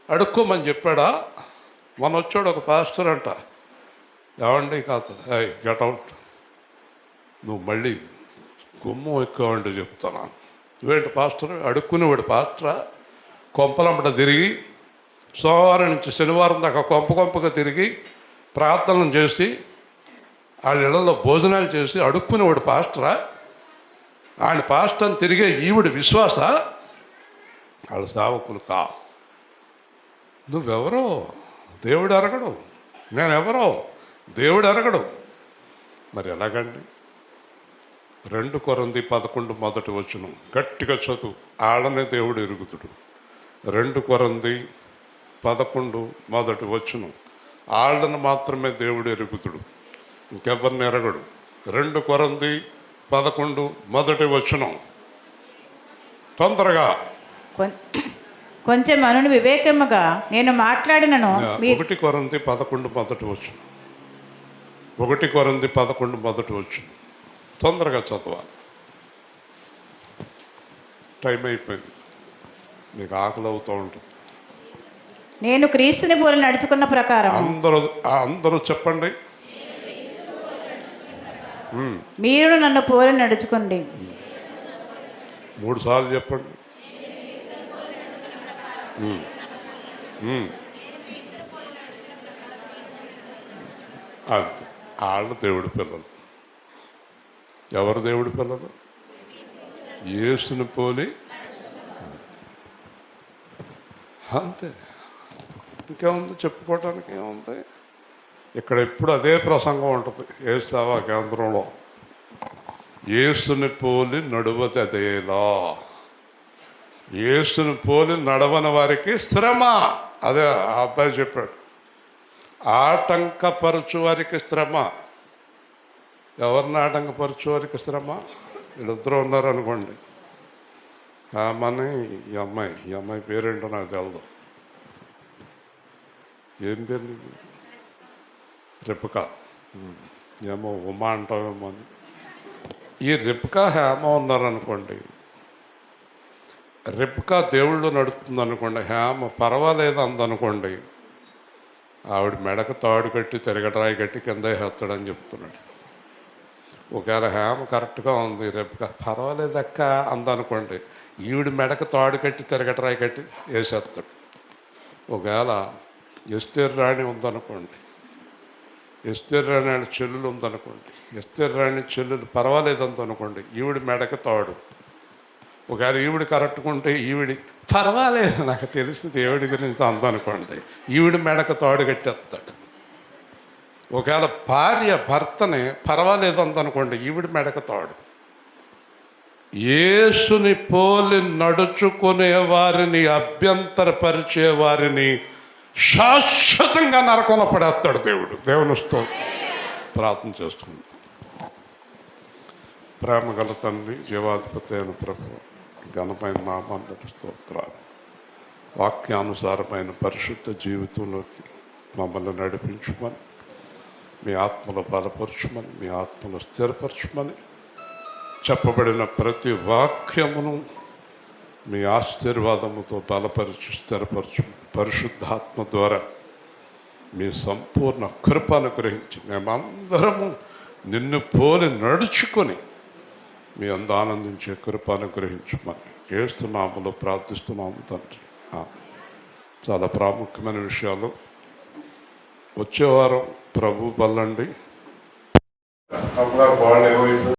అడుక్కోమని చెప్పాడా? మన వచ్చాడు ఒక పాస్టర్ అంట, ఏమండి కాదు, గెట్ అవుట్, నువ్వు మళ్ళీ గుమ్మం ఎక్కువండి చెప్తాను. నువ్వేంటి పాస్టర్? అడుక్కునేవాడు పాస్టరా? కొంపలమ్మట తిరిగి సోమవారం నుంచి శనివారం దాకా కొంపగా తిరిగి ప్రార్థనలు చేసి వాళ్ళ ఇళ్లలో భోజనాలు చేసి అడుక్కునేవాడు పాస్టరా? ఆయన పాస్టర్ని తిరిగే ఈవిడ విశ్వాస? వాళ్ళ సేవకులు కా. నువ్వెవరో దేవుడు ఎరగడు, నేనెవరో దేవుడు ఎరగడు. మరి ఎలాగండి? 2 కొరింథీ 11 మొదటి వచనం గట్టిగా చదువు, ఆడనే దేవుడు ఎరుగుతుడు. 2 కొరింథీ 11 మొదటి వచనం, ఆళ్ళను మాత్రమే దేవుడు ఎరుగుతుడు, ఇంకెవరిని ఎరగడు. 2 కొరింథీ 11 మొదటి వచనం. తొందరగా. కొంచెం అనుని వివేకముగా నేను మాట్లాడినను 1 కొరింథీ 11 మొదటి వచనం. 1 కొరింథీ 11 మొదటి వచనం. తొందరగా చదవాలి, టైం అయిపోయింది, మీకు ఆకలి అవుతూ ఉంటుంది. నేను క్రీస్తుని పోలి నడుచుకున్న ప్రకారం అందరూ చెప్పండి. మీరు నన్ను పోలి నడుచుకోండి. 3 సార్లు చెప్పండి. అంతే. వాళ్ళు దేవుడి పిల్లలు. ఎవరు దేవుడి పిల్లలు? యేసుని పోలి. అంతే, ఇంకేముంది చెప్పుకోవటానికి? ఏముంది? ఇక్కడ ఎప్పుడు అదే ప్రసంగం ఉంటుంది యేసు సేవా కేంద్రంలో. యేసుని పోలి నడువదేలా. యేసుని పోలి నడవని వారికి శ్రమ. అదే ఆ అబ్బాయి చెప్పాడు. ఆటంకపరచు వారికి శ్రమ. ఎవరిని ఆటంకపరచు వారికి శ్రమ? వీళ్ళిద్దరూ ఉన్నారనుకోండి. ఆమెని ఈ అమ్మాయి పేరేంటో నాకు తెలదు. ఏం పేరు నీకు? రిప్కా. ఏమో ఉమా అంటావేమో అని. ఈ రిప్కా హేమ ఉన్నారనుకోండి. రిప్కా దేవుళ్ళు నడుస్తుంది అనుకోండి, హేమ పర్వాలేదు అందనుకోండి, ఆవిడ మెడకు తాడు కట్టి తిరగటరాయి కట్టి కింద వేస్తాడని చెప్తున్నాడు. ఒకవేళ హేమ కరెక్ట్గా ఉంది, రిప్కా పర్వాలేదక్క అందనుకోండి, ఈవిడ మెడకు తాడు కట్టి తిరగటరాయి కట్టి వేసేస్తాడు. ఒకవేళ ఎస్తేరు రాణి ఉందనుకోండి, ఎస్తేరు రాణి అని చెల్లెలు ఉందనుకోండి, ఎస్తేరు రాణి చెల్లెలు పర్వాలేదంత అనుకోండి, ఈవిడ మెడకు తాడు. ఒకవేళ ఈవిడ కరెక్ట్గా ఉంటే ఈవిడి పర్వాలేదు నాకు తెలిసి దేవుడి గురించి అందనుకోండి, ఈవిడ మెడకు తాడు కట్టేస్తాడు. ఒకవేళ భార్య భర్తని పర్వాలేదు అందనుకోండి, ఈవిడ మెడకు తాడు. యేసుని పోలి నడుచుకునే వారిని, అభ్యంతరపరిచే వారిని శాశ్వతంగా నరకంలో పడేస్తాడు దేవుడు. దేవుని స్తోత్రం. ప్రార్థన చేస్తుంది. ప్రేమగల తండ్రి, జీవాధిపతి అయిన ప్రభు, ఘనమైన నామానికి స్తోత్రాలు. వాక్యానుసారమైన పరిశుద్ధ జీవితంలోకి మమ్మల్ని నడిపించమని, మీ ఆత్మలో బలపరచమని, మీ ఆత్మలో స్థిరపరచమని, చెప్పబడిన ప్రతి వాక్యమును మీ ఆశీర్వాదముతో బలపరిచి స్థిరపరచమని, పరిశుద్ధాత్మ ద్వారా మీ సంపూర్ణ కృప అనుగ్రహించి మేమందరము నిన్ను పోలి నడుచుకొని మీ అందు ఆనందించే కృప అనుగ్రహించమని యేసునామములో ప్రార్థిస్తున్నాము తండ్రి. చాలా ప్రాముఖ్యమైన విషయాలు. వచ్చేవారం ప్రభు బల్లండి.